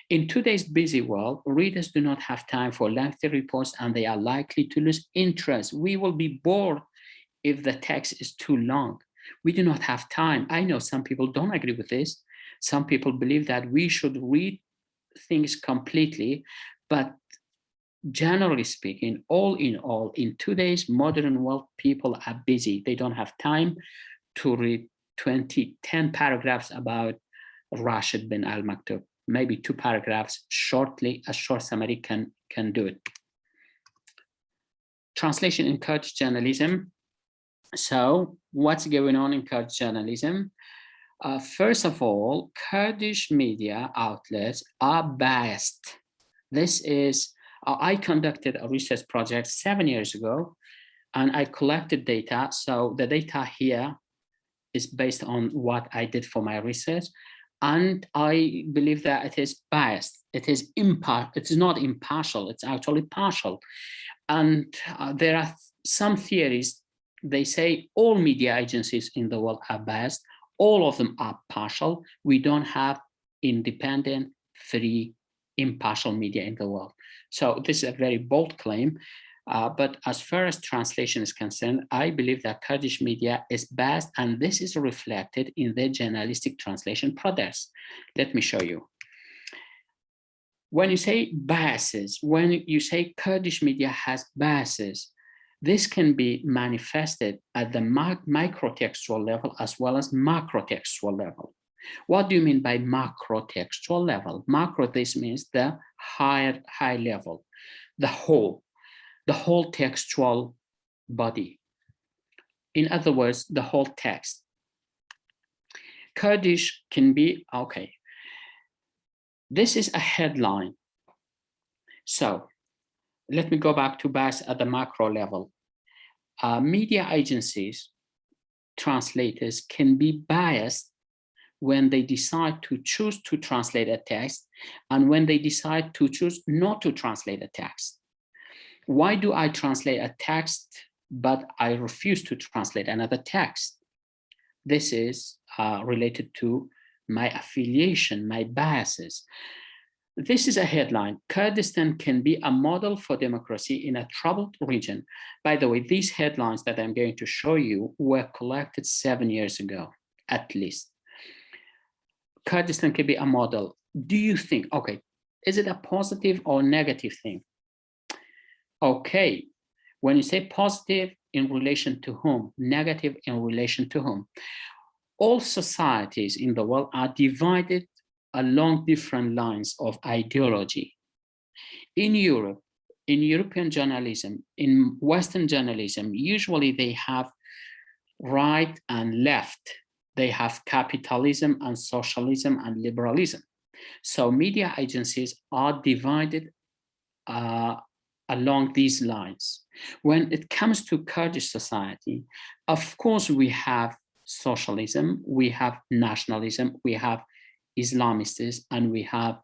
In today's busy world, readers do not have time for lengthy reports, and they are likely to lose interest. We will be bored if the text is too long. We do not have time. I know some people don't agree with this. Some people believe that we should read things completely, but generally speaking, all in all, in today's modern world, people are busy. They don't have time to read 10 paragraphs about Rashid bin al-Maktub. Maybe 2 paragraphs shortly, a short summary can do it. Translation in Kurdish journalism. So what's going on in Kurdish journalism? First of all, Kurdish media outlets are biased. This is, I conducted a research project 7 years ago, and I collected data. So the data here is based on what I did for my research. And I believe that it is biased. It is not impartial, it's actually partial. And there are some theories. They say all media agencies in the world are biased. All of them are partial. We don't have independent, free, impartial media in the world. So this is a very bold claim. But as far as translation is concerned, I believe that Kurdish media is biased, and this is reflected in their journalistic translation products. Let me show you. When you say biases, when you say Kurdish media has biases, this can be manifested at the microtextual level as well as macrotextual level. What do you mean by macrotextual level? Macro, this means the high level, the whole textual body. In other words, the whole text. Kurdish can be, okay, this is a headline. So let me go back to bias at the macro level. Media agencies, translators can be biased when they decide to choose to translate a text and when they decide to choose not to translate a text. Why do I translate a text, but I refuse to translate another text? This is related to my affiliation, my biases. This is a headline. Kurdistan can be a model for democracy in a troubled region. By the way, these headlines that I'm going to show you were collected 7 years ago, at least. Kurdistan can be a model. Do you think, okay, is it a positive or negative thing? Okay, when you say positive, in relation to whom? Negative, in relation to whom? All societies in the world are divided along different lines of ideology. In Europe, in European journalism, in Western journalism, usually they have right and left. They have capitalism and socialism and liberalism. So media agencies are divided along these lines. When it comes to Kurdish society, of course, we have socialism, we have nationalism, we have Islamists, and we have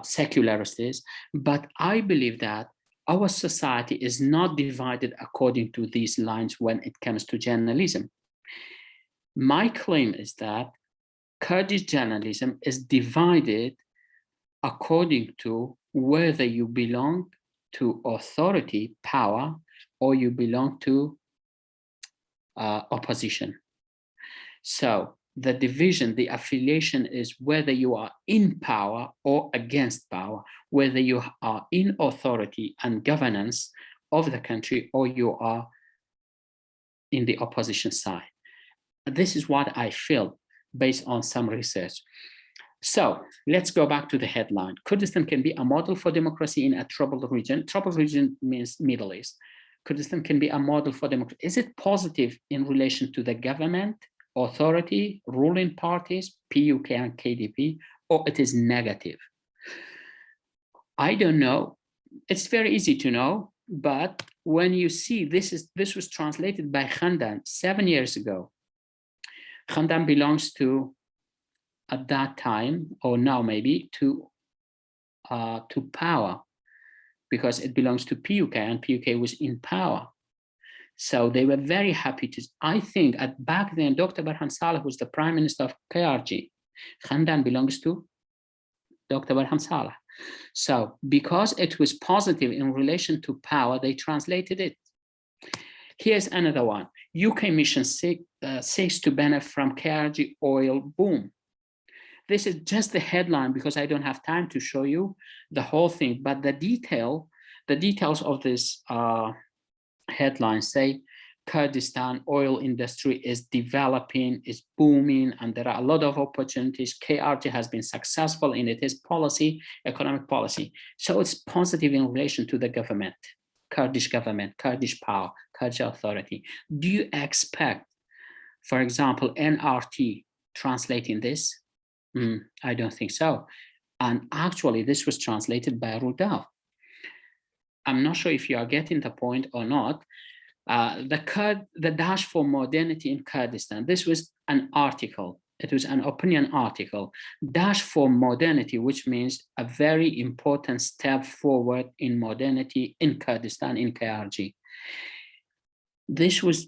secularists. But I believe that our society is not divided according to these lines when it comes to journalism. My claim is that Kurdish journalism is divided according to whether you belong to authority, power, or you belong to opposition. So the division, the affiliation is whether you are in power or against power, whether you are in authority and governance of the country or you are in the opposition side. This is what I feel based on some research. So let's go back to the headline. Kurdistan can be a model for democracy in a troubled region. Troubled region means Middle East. Kurdistan can be a model for democracy. Is it positive in relation to the government, authority, ruling parties, PUK and KDP, or it is negative? I don't know. It's very easy to know, but when you see this was translated by Khandan 7 years ago. Khandan belongs to, at that time, or now maybe, to power, because it belongs to PUK, and PUK was in power. So they were very happy to, I think back then, Dr. Barham Saleh was the Prime Minister of KRG. Khandan belongs to Dr. Barham Saleh. So because it was positive in relation to power, they translated it. Here's another one. UK mission seeks to benefit from KRG oil boom. This is just the headline because I don't have time to show you the whole thing, but the details of this headline say Kurdistan oil industry is developing, is booming, and there are a lot of opportunities. KRG has been successful in its policy, economic policy. So it's positive in relation to the government, Kurdish government, Kurdish power, Kurdish authority. Do you expect, for example, NRT translating this? I don't think so. And actually, this was translated by Rudal. I'm not sure if you are getting the point or not. The Dash for Modernity in Kurdistan. This was an article. It was an opinion article. Dash for Modernity, which means a very important step forward in modernity in Kurdistan, in KRG. This was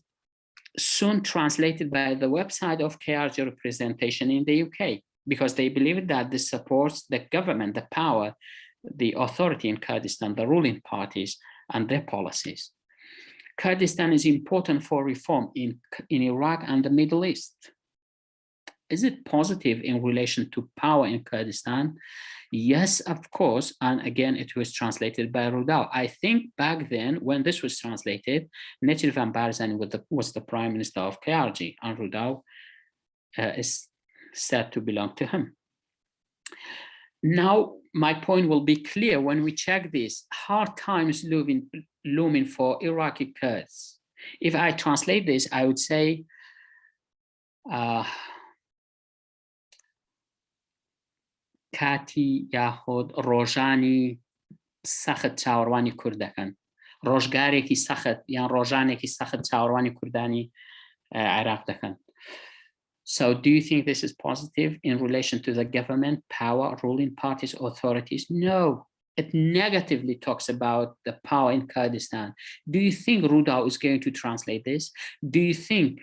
soon translated by the website of KRG representation in the UK, because they believe that this supports the government, the power, the authority in Kurdistan, the ruling parties, and their policies. Kurdistan is important for reform in Iraq and the Middle East. Is it positive in relation to power in Kurdistan? Yes, of course. And again, it was translated by Rudal. I think back then, when this was translated, Necip Van Barzani was the Prime Minister of KRG, and Rudal is said to belong to him. Now, my point will be clear when we check this. Hard times looming for Iraqi Kurds. If I translate this, I would say کاتی یاخود ڕۆژانی سەخت چاوەڕوانی کورد دەکەن ڕۆژگارێکی سەخت یان ڕۆژانێکی سەخت چاوەڕوانی کوردانی عێراق دەکەن. So do you think this is positive in relation to the government, power, ruling parties, authorities? No, it negatively talks about the power in Kurdistan. Do you think Rudao is going to translate this? Do you think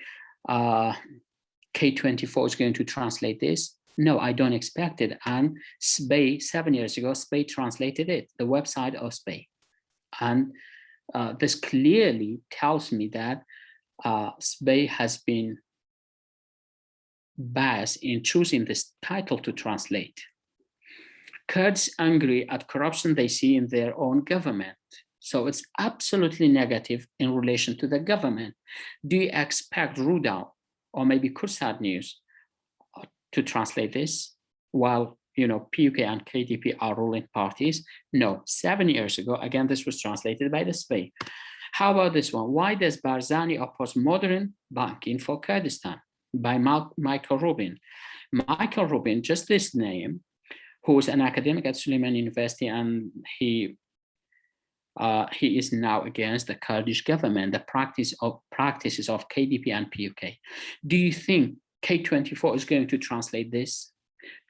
K24 is going to translate this? No, I don't expect it. And SPEI, 7 years ago, SPEI translated it, the website of SPEI. And this clearly tells me that SPEI has been biased in choosing this title to translate. Kurds angry at corruption they see in their own government. So it's absolutely negative in relation to the government. Do you expect Rudao or maybe Kursat News to translate this while, you know, PUK and KDP are ruling parties? No, 7 years ago, again, this was translated by the SPEI. How about this one? Why does Barzani oppose modern banking for Kurdistan? By Michael Rubin. Michael Rubin, just this name, who is an academic at Suleiman University, and he is now against the Kurdish government, the practices of KDP and PUK. Do you think K24 is going to translate this?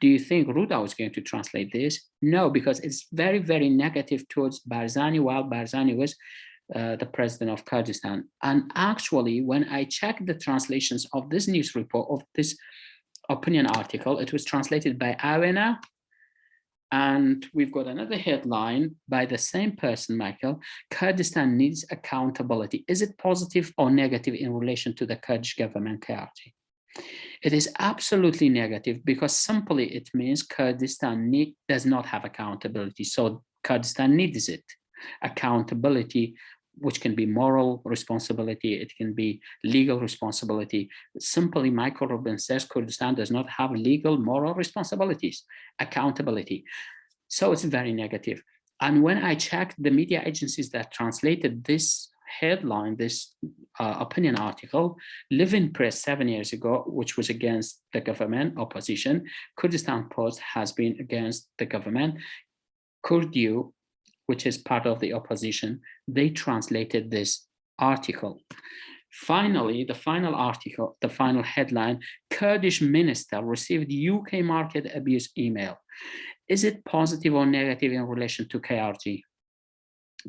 Do you think Rudao is going to translate this? No, because it's very, very negative towards Barzani while Barzani was the president of Kurdistan. And actually, when I checked the translations of this news report, of this opinion article, it was translated by Awena, and we've got another headline by the same person, Michael. Kurdistan needs accountability. Is it positive or negative in relation to the Kurdish government, KRG? It is absolutely negative because simply it means Kurdistan does not have accountability. So Kurdistan needs it. Accountability, which can be moral responsibility, it can be legal responsibility. Simply, Michael Rubin says Kurdistan does not have legal, moral responsibilities, accountability. So it's very negative. And when I checked the media agencies that translated this headline, this opinion article, Living Press 7 years ago, which was against the government, opposition, Kurdistan Post has been against the government, Kurdiu, which is part of the opposition, they translated this article. Finally, the final article, the final headline, Kurdish minister received UK market abuse email. Is it positive or negative in relation to KRG?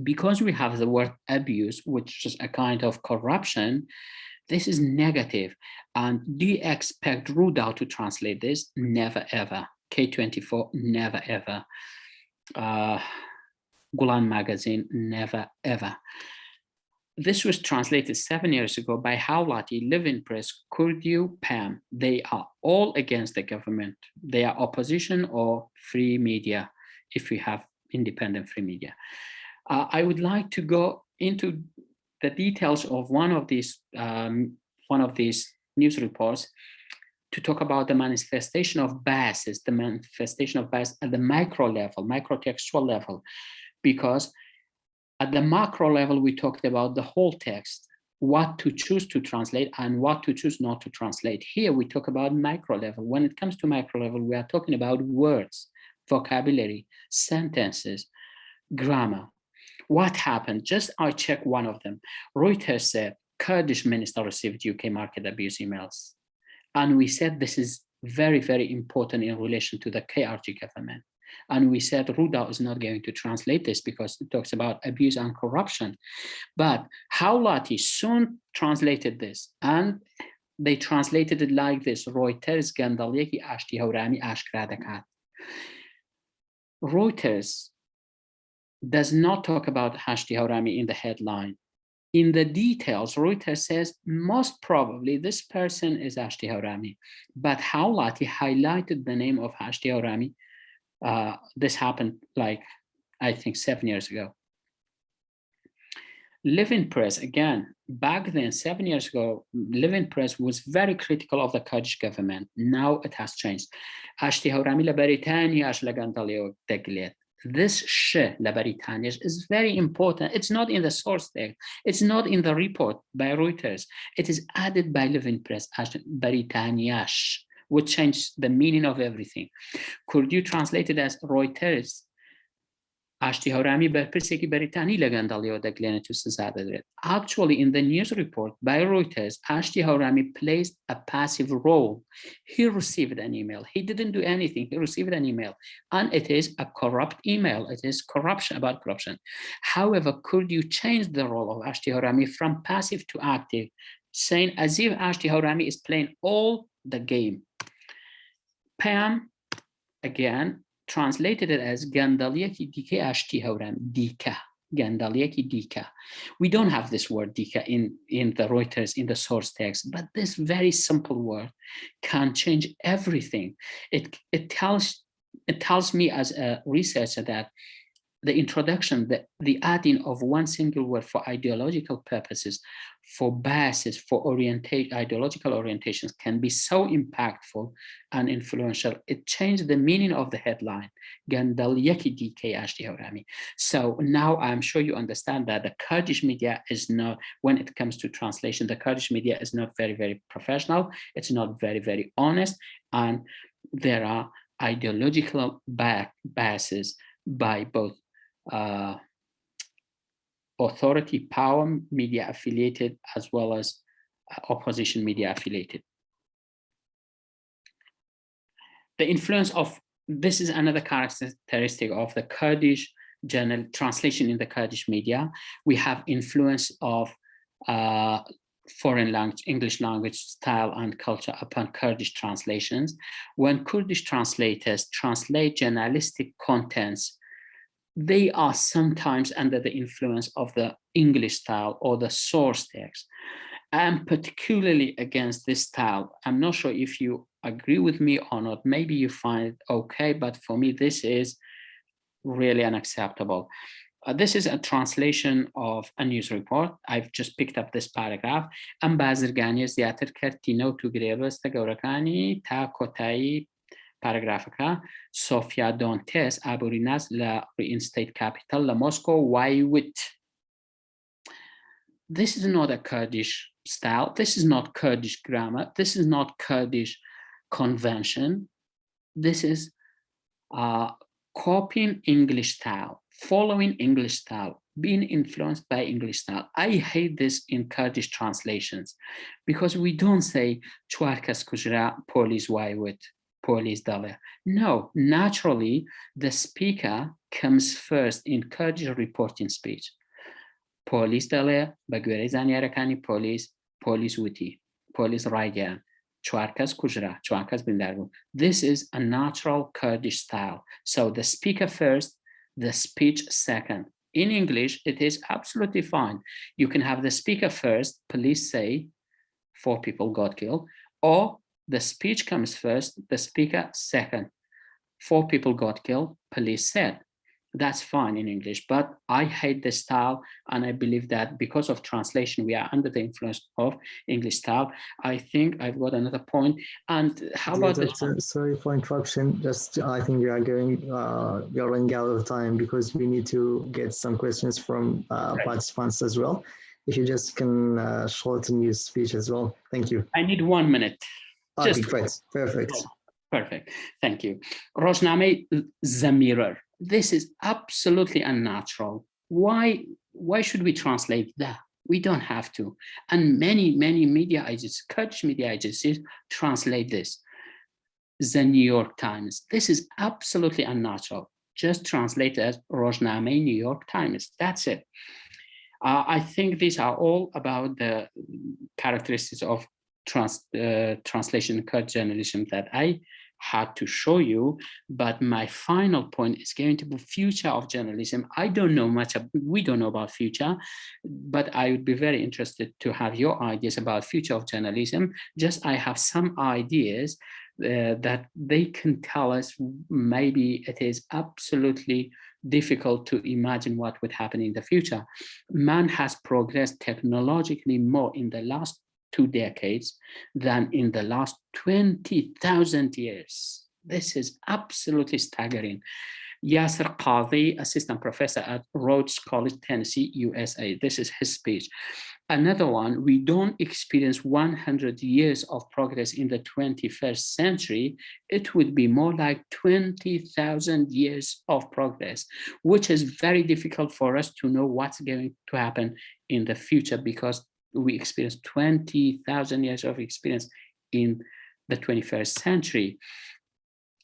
Because we have the word abuse, which is a kind of corruption, this is negative. And do you expect Rudao to translate this? Never, ever. K24, never, ever. Gulen magazine, never, ever. This was translated 7 years ago by Hawlati, Living Press, Kurdiu, PAM. They are all against the government. They are opposition or free media, if we have independent free media. I would like to go into the details of one of these news reports to talk about the manifestation of biases, the manifestation of bias at the micro level, microtextual level, because at the macro level, we talked about the whole text, what to choose to translate and what to choose not to translate. Here, we talk about micro level. When it comes to micro level, we are talking about words, vocabulary, sentences, grammar. What happened? Just I check one of them. Reuters said, Kurdish minister received UK market abuse emails. And we said this is very, very important in relation to the KRG government. And we said Rudao is not going to translate this because it talks about abuse and corruption. But Hawlati soon translated this, and they translated it like this: Reuters gandaliyeki ashti haurami ashkara dakat. Reuters does not talk about Hashti Haurami in the headline. In the details, Reuters says most probably this person is Hashti Haurami, but Hawlati highlighted the name of Hashti Haurami. This happened like, I think 7 years ago. Living Press, again, back then, 7 years ago, Living Press was very critical of the Kurdish government. Now it has changed. Ashti Haurami la Britaniash la Gandalio Deglet. This sh la Britaniash is very important. It's not in the source text. It's not in the report by Reuters. It is added by Living Press as Britaniash, which changed the meaning of everything. Could you translate it as Reuters? Actually, in the news report by Reuters, Ashti Haurami plays a passive role. He received an email. He didn't do anything. He received an email, and it is a corrupt email. It is corruption, about corruption. However, could you change the role of Ashti Haurami from passive to active, saying as if Ashti Haurami is playing all the game? Pam, again, translated it as Gandaliyaki Dike Ashti Hauram, Dika, Gandaliyaki Dika. We don't have this word Dika in the Reuters, in the source text, but this very simple word can change everything. It tells me as a researcher that the introduction, the adding of one single word for ideological purposes, for biases, for ideological orientations can be so impactful and influential. It changed the meaning of the headline. So now I'm sure you understand that the Kurdish media is not, when it comes to translation, the Kurdish media is not very, very professional. It's not very, very honest. And there are ideological biases by both authority, power media affiliated, as well as opposition media affiliated. The influence of, this is another characteristic of the Kurdish translation in the Kurdish media. We have influence of foreign language, English language style and culture upon Kurdish translations. When Kurdish translators translate journalistic contents, they are sometimes under the influence of the English style or the source text. I'm particularly against this style. I'm not sure if you agree with me or not. Maybe you find it okay, but for me, this is really unacceptable. This is a translation of a news report. I've just picked up this paragraph. ام بازرگانی زیاتر کرد تینو تو گریبست گورکانی تا کتایی paragraphica, Sofia Dantes Aborinas la reinstate capital la Moscow. Why with? This is not a Kurdish style. This is not Kurdish grammar. This is not Kurdish convention. This is copying English style, following English style, being influenced by English style. I hate this in Kurdish translations because we don't say Chwarkas Kujra police why with. Police Dale. No, naturally, the speaker comes first in Kurdish reporting speech. Police Dale, Bagwere Zanyarakani police, police Wuti, police Raigan, Chwarkas Kujra, Chwarkas Bindargu. This is a natural Kurdish style. So the speaker first, the speech second. In English, it is absolutely fine. You can have the speaker first, police say 4 people got killed, or the speech comes first, the speaker second. 4 people got killed, police said. That's fine in English, but I hate this style, and I believe that because of translation, we are under the influence of English style. I think I've got another point. And how about this one? Sorry for interruption. Just, I think we are running out of time because we need to get some questions from participants as well. If you just can shorten your speech as well. Thank you. I need 1 minute. Okay, great. Perfect. Perfect. Thank you. Rosname Zamirer. This is absolutely unnatural. Why should we translate that? We don't have to. And many media agencies, Kurdish media agencies, translate this. The New York Times. This is absolutely unnatural. Just translate as Rosname New York Times. That's it. I think these are all about the characteristics of translation Kurdish journalism that I had to show you, but my final point is going to be future of journalism. I don't know much, we don't know about future, but I would be very interested to have your ideas about future of journalism. Just I have some ideas that they can tell us maybe it is absolutely difficult to imagine what would happen in the future. Man has progressed technologically more in the last 2 decades than in the last 20,000 years. This is absolutely staggering. Yasser Qadhi, assistant professor at Rhodes College, Tennessee, USA. This is his speech. Another one, we don't experience 100 years of progress in the 21st century. It would be more like 20,000 years of progress, which is very difficult for us to know what's going to happen in the future because we experience 20,000 years of experience in the 21st century.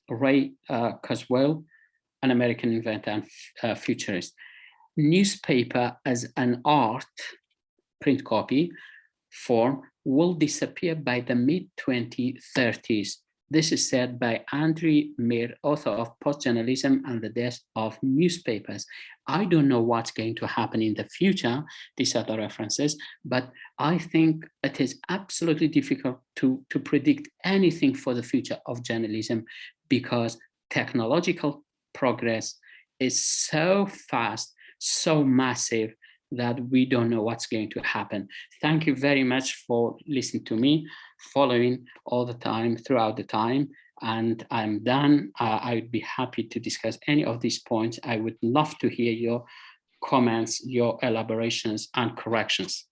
Ray Kurzweil, an American inventor and futurist. Newspaper as an art, print copy form will disappear by the mid-2030s. This is said by Andrew Mir, author of Post-Journalism and the Death of Newspapers. I don't know what's going to happen in the future, these are the references, but I think it is absolutely difficult to predict anything for the future of journalism because technological progress is so fast, so massive, that we don't know what's going to happen. Thank you very much for listening to me, following all the time, throughout the time, and I'm done. I would be happy to discuss any of these points. I would love to hear your comments, your elaborations, and corrections.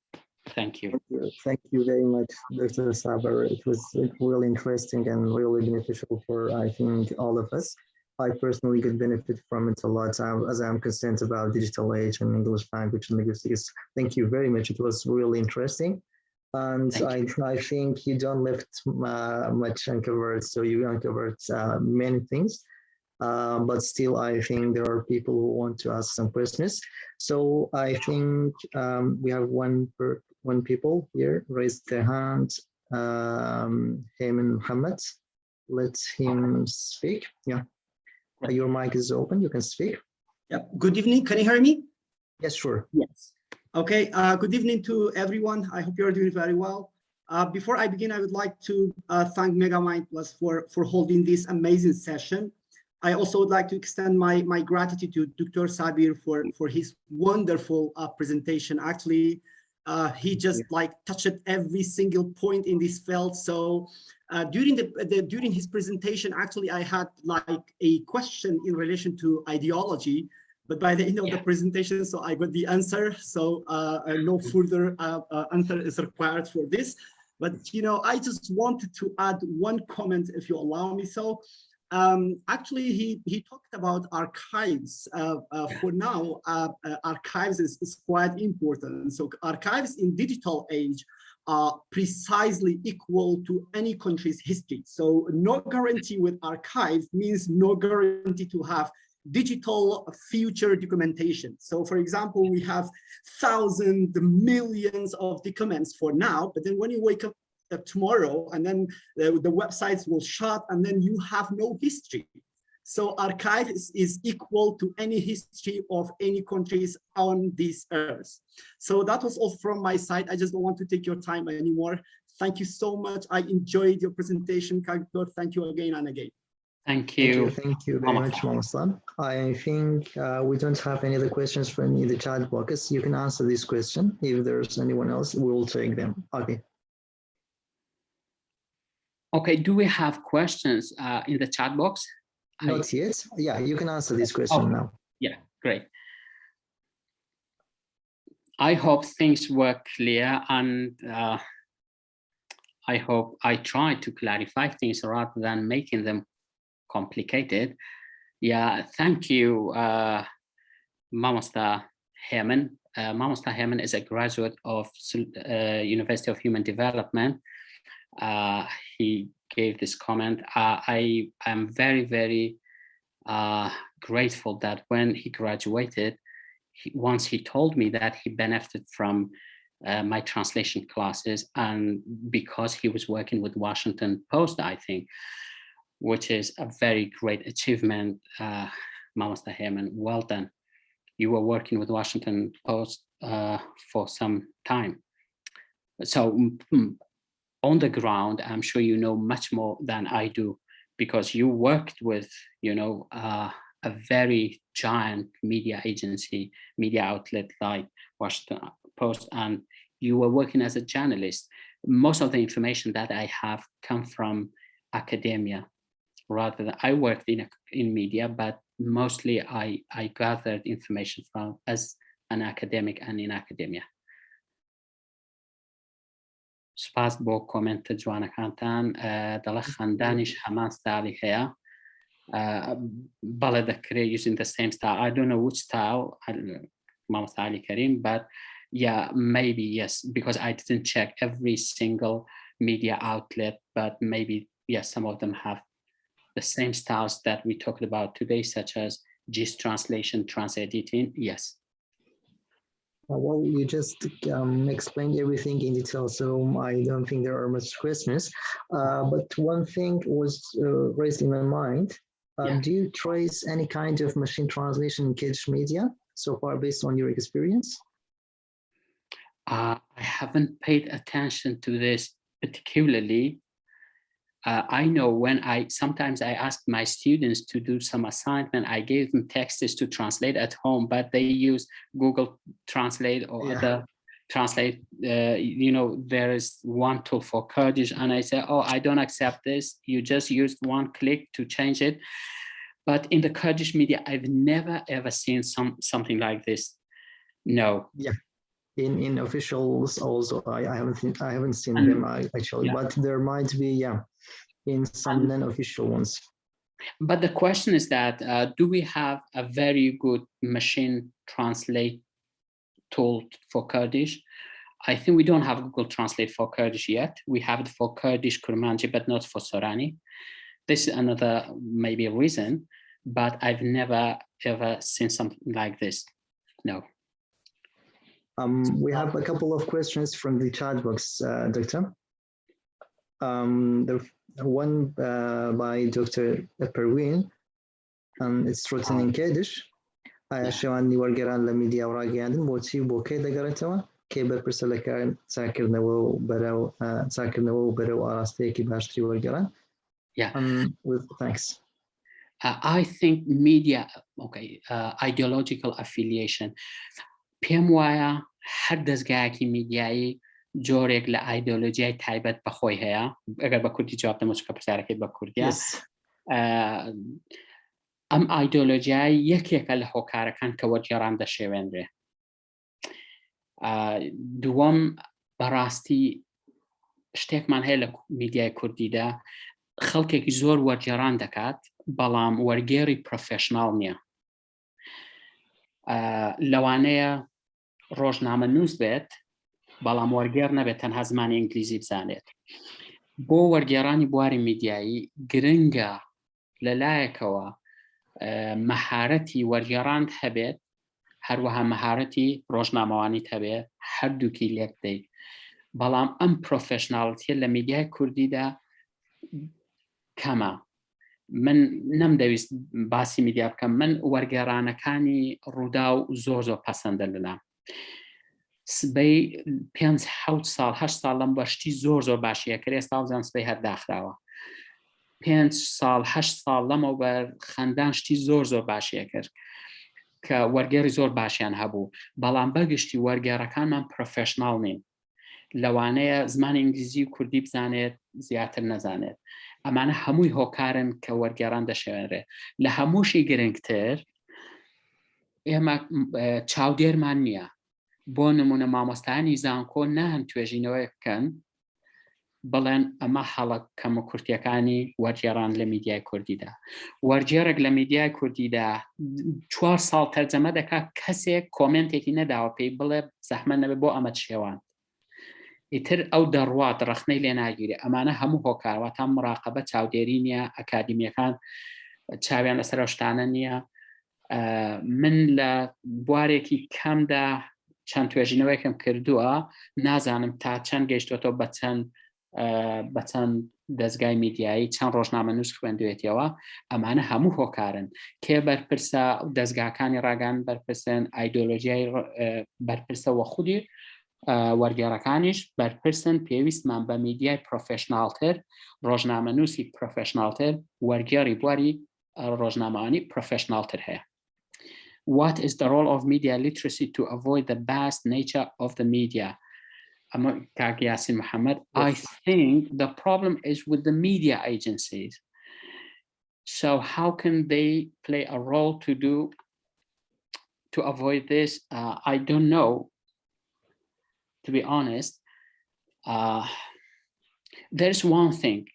Thank you. Thank you very much, Dr. Sabir. It was really interesting and really beneficial for, I think, all of us. I personally could benefit from it a lot as I'm concerned about digital age and English language and linguistics. Thank you very much. It was really interesting. And I think you don't left much uncovered, so you uncovered many things. But still, I think there are people who want to ask some questions. So I think we have one people here raised their hand. Heyman Muhammad, let him speak. Yeah. Your mic is open, you can speak. Yeah. Good evening, can you hear me? Yes, sure. Yes. Okay, good evening to everyone. I hope you're doing very well. Before I begin, I would like to thank MegaMind Plus for holding this amazing session. I also would like to extend my gratitude to Dr. Sabir for his wonderful presentation. Actually, he just touched every single point in this field. So during his presentation, actually, I had a question in relation to ideology, but by the end of the presentation, so I got the answer. So no further answer is required for this. But I just wanted to add one comment, if you allow me. So actually, he talked about archives. For now, archives is quite important. So archives in digital age are precisely equal to any country's history. So no guarantee with archives means no guarantee to have digital future documentation. So for example, we have thousands, millions of documents for now, but then when you wake up tomorrow and then the websites will shut and then you have no history. So archive is equal to any history of any countries on this earth. So that was all from my side. I just don't want to take your time anymore. Thank you so much. I enjoyed your presentation, Kagdor. Thank you again and again. Thank you. Thank you very much, Mohammed. I think we don't have any other questions from the chat box. You can answer this question. If there's anyone else, we will take them. Okay. Okay, do we have questions in the chat box? Not yet. Yeah, you can answer this question now. Yeah, great. I hope things were clear, and I hope I tried to clarify things rather than making them complicated. Yeah, thank you, Mamosta Heyman. Mamosta Heyman is a graduate of University of Human Development. He gave this comment. I am very, very grateful that when he graduated, once he told me that he benefited from my translation classes, and because he was working with Washington Post, I think, which is a very great achievement. Mamosta Heyman, well done. You were working with Washington Post for some time. So on the ground, I'm sure you know much more than I do, because you worked with, a very giant media agency, media outlet like Washington Post, and you were working as a journalist. Most of the information that I have come from academia, rather than I worked in media, but mostly I gathered information from as an academic and in academia. سپاس بۆ کۆمنتە جوانەکانتان دەڵێ خەندانیش هەمان ستایلی هەیە بەڵێ دەکرێت using the same style. I don't know which style مامۆستا علی کەریم, but yeah, maybe yes, because I didn't check every single media outlet, but maybe yes, some of them have the same styles that we talked about today, such as gist translation, trans-editing. Yes. Well, you just explained everything in detail, so I don't think there are much questions. But one thing was raised in my mind. Do you trace any kind of machine translation in Kurdish media so far based on your experience? I haven't paid attention to this particularly. I know when sometimes I ask my students to do some assignment, I gave them texts to translate at home, but they use Google Translate or other translate. There is one tool for Kurdish, and I say, oh, I don't accept this. You just used one click to change it. But in the Kurdish media, I've never ever seen something like this. No. Yeah. In officials also, I haven't seen them actually, but there might be in some non-official ones. But the question is that do we have a very good machine translate tool for Kurdish? I think we don't have Google Translate for Kurdish yet. We have it for Kurdish, Kurmanji, but not for Sorani. This is another maybe reason, but I've never ever seen something like this. No. We have a couple of questions from the chat box, Doctor. The one by Dr. Perwin, it's written in Kurdish. شوانی وەرگێران لە میدیا و ڕاگەیاندن بۆچی بۆ کەی دەگەڕێتەوە کەی بەرپرسە لە کار چاکردنەوە و بەرەو ئاراستەیەکی باشتری وەرگێڕان. Thanks. I think media, ideological affiliation. پێم وایە هەر دەستگایەکی میدیایی جۆرێک لە ئایدۆلۆژیای تایبەت بەخۆی هەیە. ئەگەر بە کوردی جواب دەمە چکە پرسیارەکەی بە کوردیە. ئەم ئایدۆلۆژیای یەکێکە لە هۆکارەکان کە وەرگێڕان دەشێوێنرێ. دووەم بەڕاستی شتێکمان هەیە لە میدیای کوردیدا خەڵکێکی زۆر وەرگێڕان دەکات بەڵام وەرگێڕی پرۆفێشناڵ نییە. لەوانەیە ڕۆژنامە نووس بێت بەڵام وەرگێڕ نەبێت تەنها زمانی ئینگلیزی بزانێت. بۆ وەرگێڕانی بواری میدیایی گرنگە لەلایەکەوە مەهارەتی وەرگێڕان هەبێت، هەروەها مەهارەتی ڕۆژنامەوانیت هەبێت، هەردووکی لێک دەیت. بەڵام ئەم پرۆفێشناڵیتیە لە میدیای کوردیدا کەمە. من نەمدەویست باسی میدیا بکەم، من وەرگێڕانەکانی ڕوودا و زۆر پەسەندە لەلام. سبەی 5-7 ساڵ 8 ساڵ لەم بەشتی زۆر باشیە کرد، ئێستا بزانم سبەی هەر داخراوە. 5 ساڵ 8 ساڵ لەمەوبەر خەندان شتی زۆر باشیە کرد کە وەرگێڕی زۆر باشیان هەبوو، بەڵام بەگشتی وەرگێڕەکانمان پرۆفێشناڵ نین. لەوانەیە زمانی ئینگلیزی و کوردی بزانێت زیاتر نەزانێت. ئەمانە هەمووی هۆکارن کە وەرگێڕان دەشێنرێ. لە هەمووشی گرنگتر ئێمە چاودێرمان نییە. بۆ نمونە مامۆستایانی زانکۆ نان توێژینەوەی بکەن بڵێن ئەمە هەڵە کەمە کورتیەکانی وەرگێڕان لە میدیای کوردیدا. وەرگێڕێک لە میدیای کوردیدا 4 ساڵ تەرجەمە دەکات، کەسێک کۆمنتێکی نەداوە پێی بڵێ زەحمە نەبێ بۆ ئەمە شێوان. ئیتر ئەو دەڕوات ڕەخنەی لێ ناگیرێ. ئەمانە هەموو هۆکارەوە مراقەبە چاودێری نییە، ئەکادیمیەکان چاویان لەسەر شتانە نییە. من لە بوارێکی کەمدا چەند توێژینەوەیکم کردووە، نازانم تا چەند گەیشتۆتەوە بە چەند دەستگای میدیایی چەند ڕۆژنامە نووس خوێندوێتەوە. ئەمانە هەموو هۆکارن. کێ بەرپرسە؟ دەستگاکانی ڕاگەان بەرپرسن، ئایدۆلۆژیای بەرپرسەوە خودی وەرگێڕەکانیش بەرپرسن. پێویستمان بە میدیای پرۆفێشناڵتر، ڕۆژنامە نووسی پرۆفێشناڵتر، وەرگێڕی بواری روزنامه‌نگاری professional تره. What is the role of media literacy to avoid the vast nature of the media? Yasin Muhammad, I think the problem is with the media agencies. So how can they play a role to avoid this? I don't know, to be honest. There's one thing.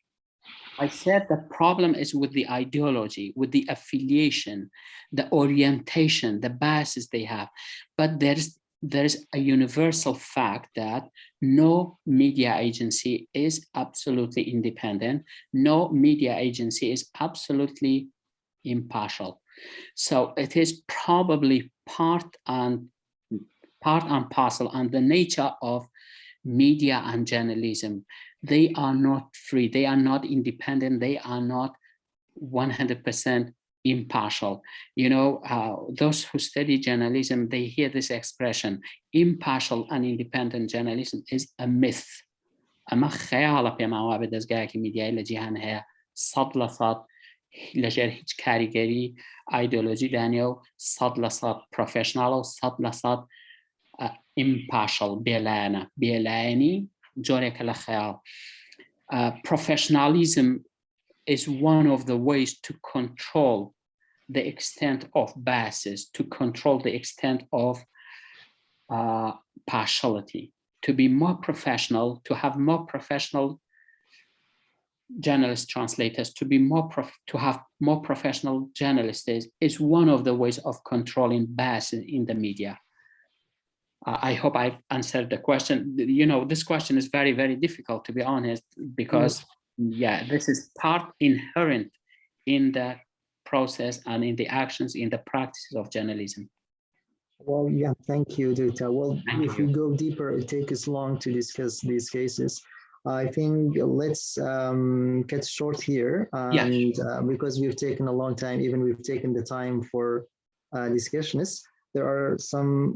I said the problem is with the ideology, with the affiliation, the orientation, the biases they have. But there's a universal fact that no media agency is absolutely independent. No media agency is absolutely impartial. So it is probably part and parcel and the nature of media and journalism. They are not free, they are not independent, they are not 100% impartial. You know, those who study journalism, they hear this expression, impartial and independent journalism is a myth. اما خیال پیما به دزگاه که میدیای لجیهان هیا صد لصد لجر هیچ کاریگری ایدئولوژی دانیو صد لصد professional و صد لصد impartial بیلانی جوری که لخیال. Professionalism is one of the ways to control the extent of biases, to control the extent of partiality, to be more professional, to have more professional journalist translators, to have more professional journalists is one of the ways of controlling biases in the media. I hope I've answered the question. You know, this question is very, very difficult, to be honest, because yeah, this is part inherent in the process and in the actions, in the practices of journalism. Well, yeah, thank you, Dutta. Well, if we go deeper, it takes us long to discuss these cases. I think let's cut short here, and because we've taken a long time, even we've taken the time for discussions. There are some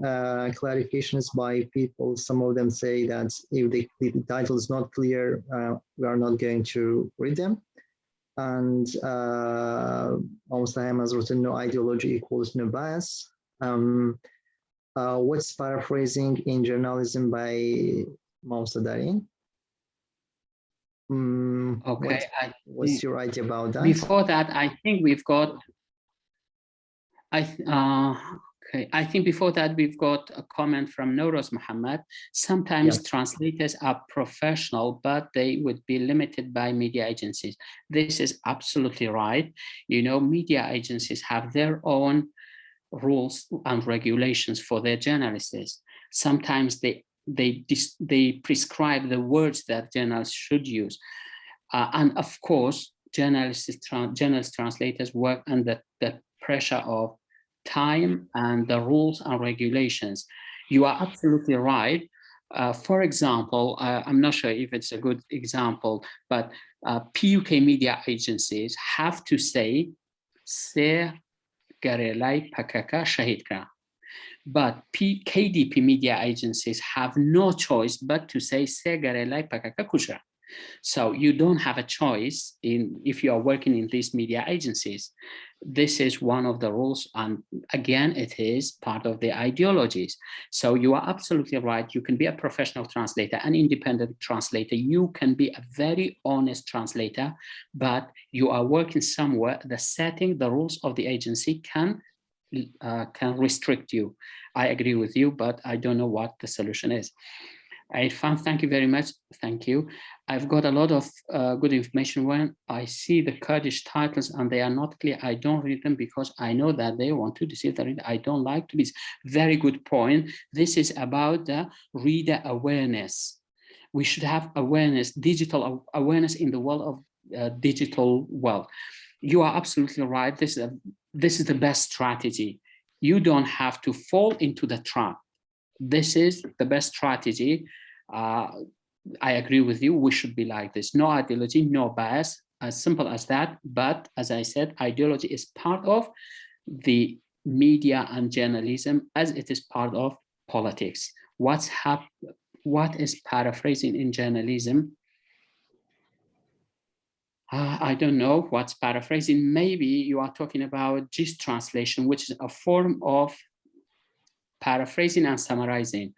clarifications by people. Some of them say that if the title is not clear, we are not going to read them. And Muslim has written, no ideology equals no bias. What's paraphrasing in journalism by Mausadarian? Okay. What's your idea about that? Before that, I think we've got, I think before that, we've got a comment from Nouros Muhammad. Sometimes translators are professional, but they would be limited by media agencies. This is absolutely right. You know, media agencies have their own rules and regulations for their journalists. Sometimes they prescribe the words that journalists should use. And of course, journalist translators work under the pressure of time and the rules and regulations. You are absolutely right. For example, I'm not sure if it's a good example, but PUK media agencies have to say, Se Garelai Pakaka Shahidka. But KDP media agencies have no choice but to say, Se Garelai Pakaka Kusha. So you don't have a choice if you are working in these media agencies. This is one of the rules, and again, it is part of the ideologies. So you are absolutely right. You can be a professional translator, an independent translator. You can be a very honest translator, but you are working somewhere. The setting, the rules of the agency can restrict you. I agree with you, but I don't know what the solution is. Irfan, thank you very much. Thank you. I've got a lot of good information. When I see the Kurdish titles and they are not clear, I don't read them because I know that they want to deceive the reader. I don't like to be. Very good point. This is about the reader awareness. We should have awareness, digital awareness in the world of digital world. You are absolutely right. This is the best strategy. You don't have to fall into the trap. This is the best strategy. I agree with you. We should be like this. No ideology, no bias, as simple as that. But as I said, ideology is part of the media and journalism as it is part of politics. What is paraphrasing in journalism? I don't know what's paraphrasing. Maybe you are talking about gist translation, which is a form of paraphrasing and summarizing.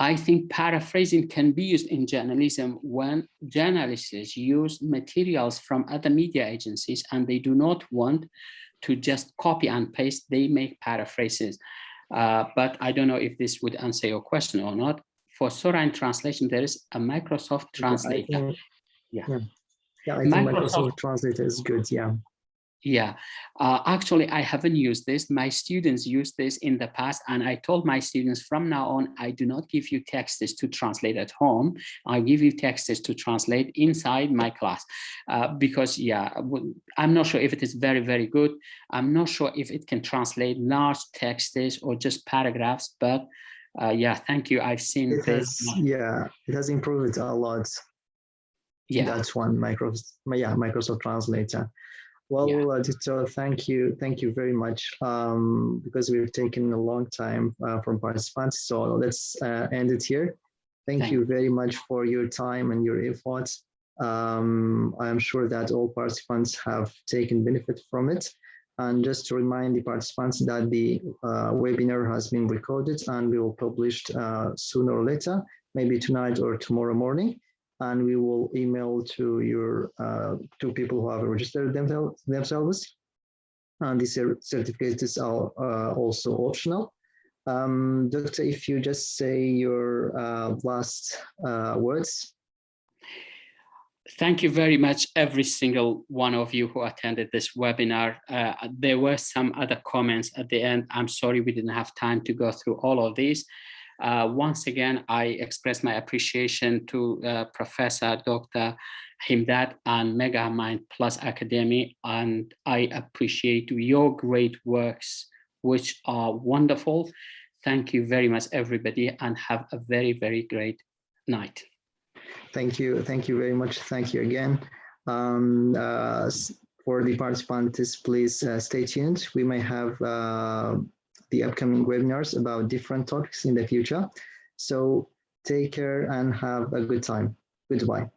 I think paraphrasing can be used in journalism when journalists use materials from other media agencies and they do not want to just copy and paste, they make paraphrases. But I don't know if this would answer your question or not. For Soran translation, there is a Microsoft Translator. I think Microsoft Translator is good, yeah. Yeah, actually, I haven't used this. My students used this in the past, and I told my students from now on, I do not give you texts to translate at home. I give you texts to translate inside my class, because yeah, I'm not sure if it is very, very good. I'm not sure if it can translate large texts or just paragraphs, but yeah, thank you. I've seen this. It has improved a lot. Yeah, that's one Microsoft Translator. Well, Dictor, thank you very much, because we've taken a long time from participants. So let's end it here. Thank you very much for your time and your efforts. I am sure that all participants have taken benefit from it. And just to remind the participants that the webinar has been recorded and we will publish sooner or later, maybe tonight or tomorrow morning. And we will email to your to people who have registered themselves. And these certificates are also optional. Doctor, if you just say your last words. Thank you very much, every single one of you who attended this webinar. There were some other comments at the end. I'm sorry we didn't have time to go through all of these. Once again, I express my appreciation to Professor Dr. Himdat and MegaMind Plus Academy, and I appreciate your great works, which are wonderful. Thank you very much, everybody, and have a very, very great night. Thank you very much. Thank you again. For the participants, please stay tuned. We may have the upcoming webinars about different topics in the future. So take care and have a good time. Goodbye.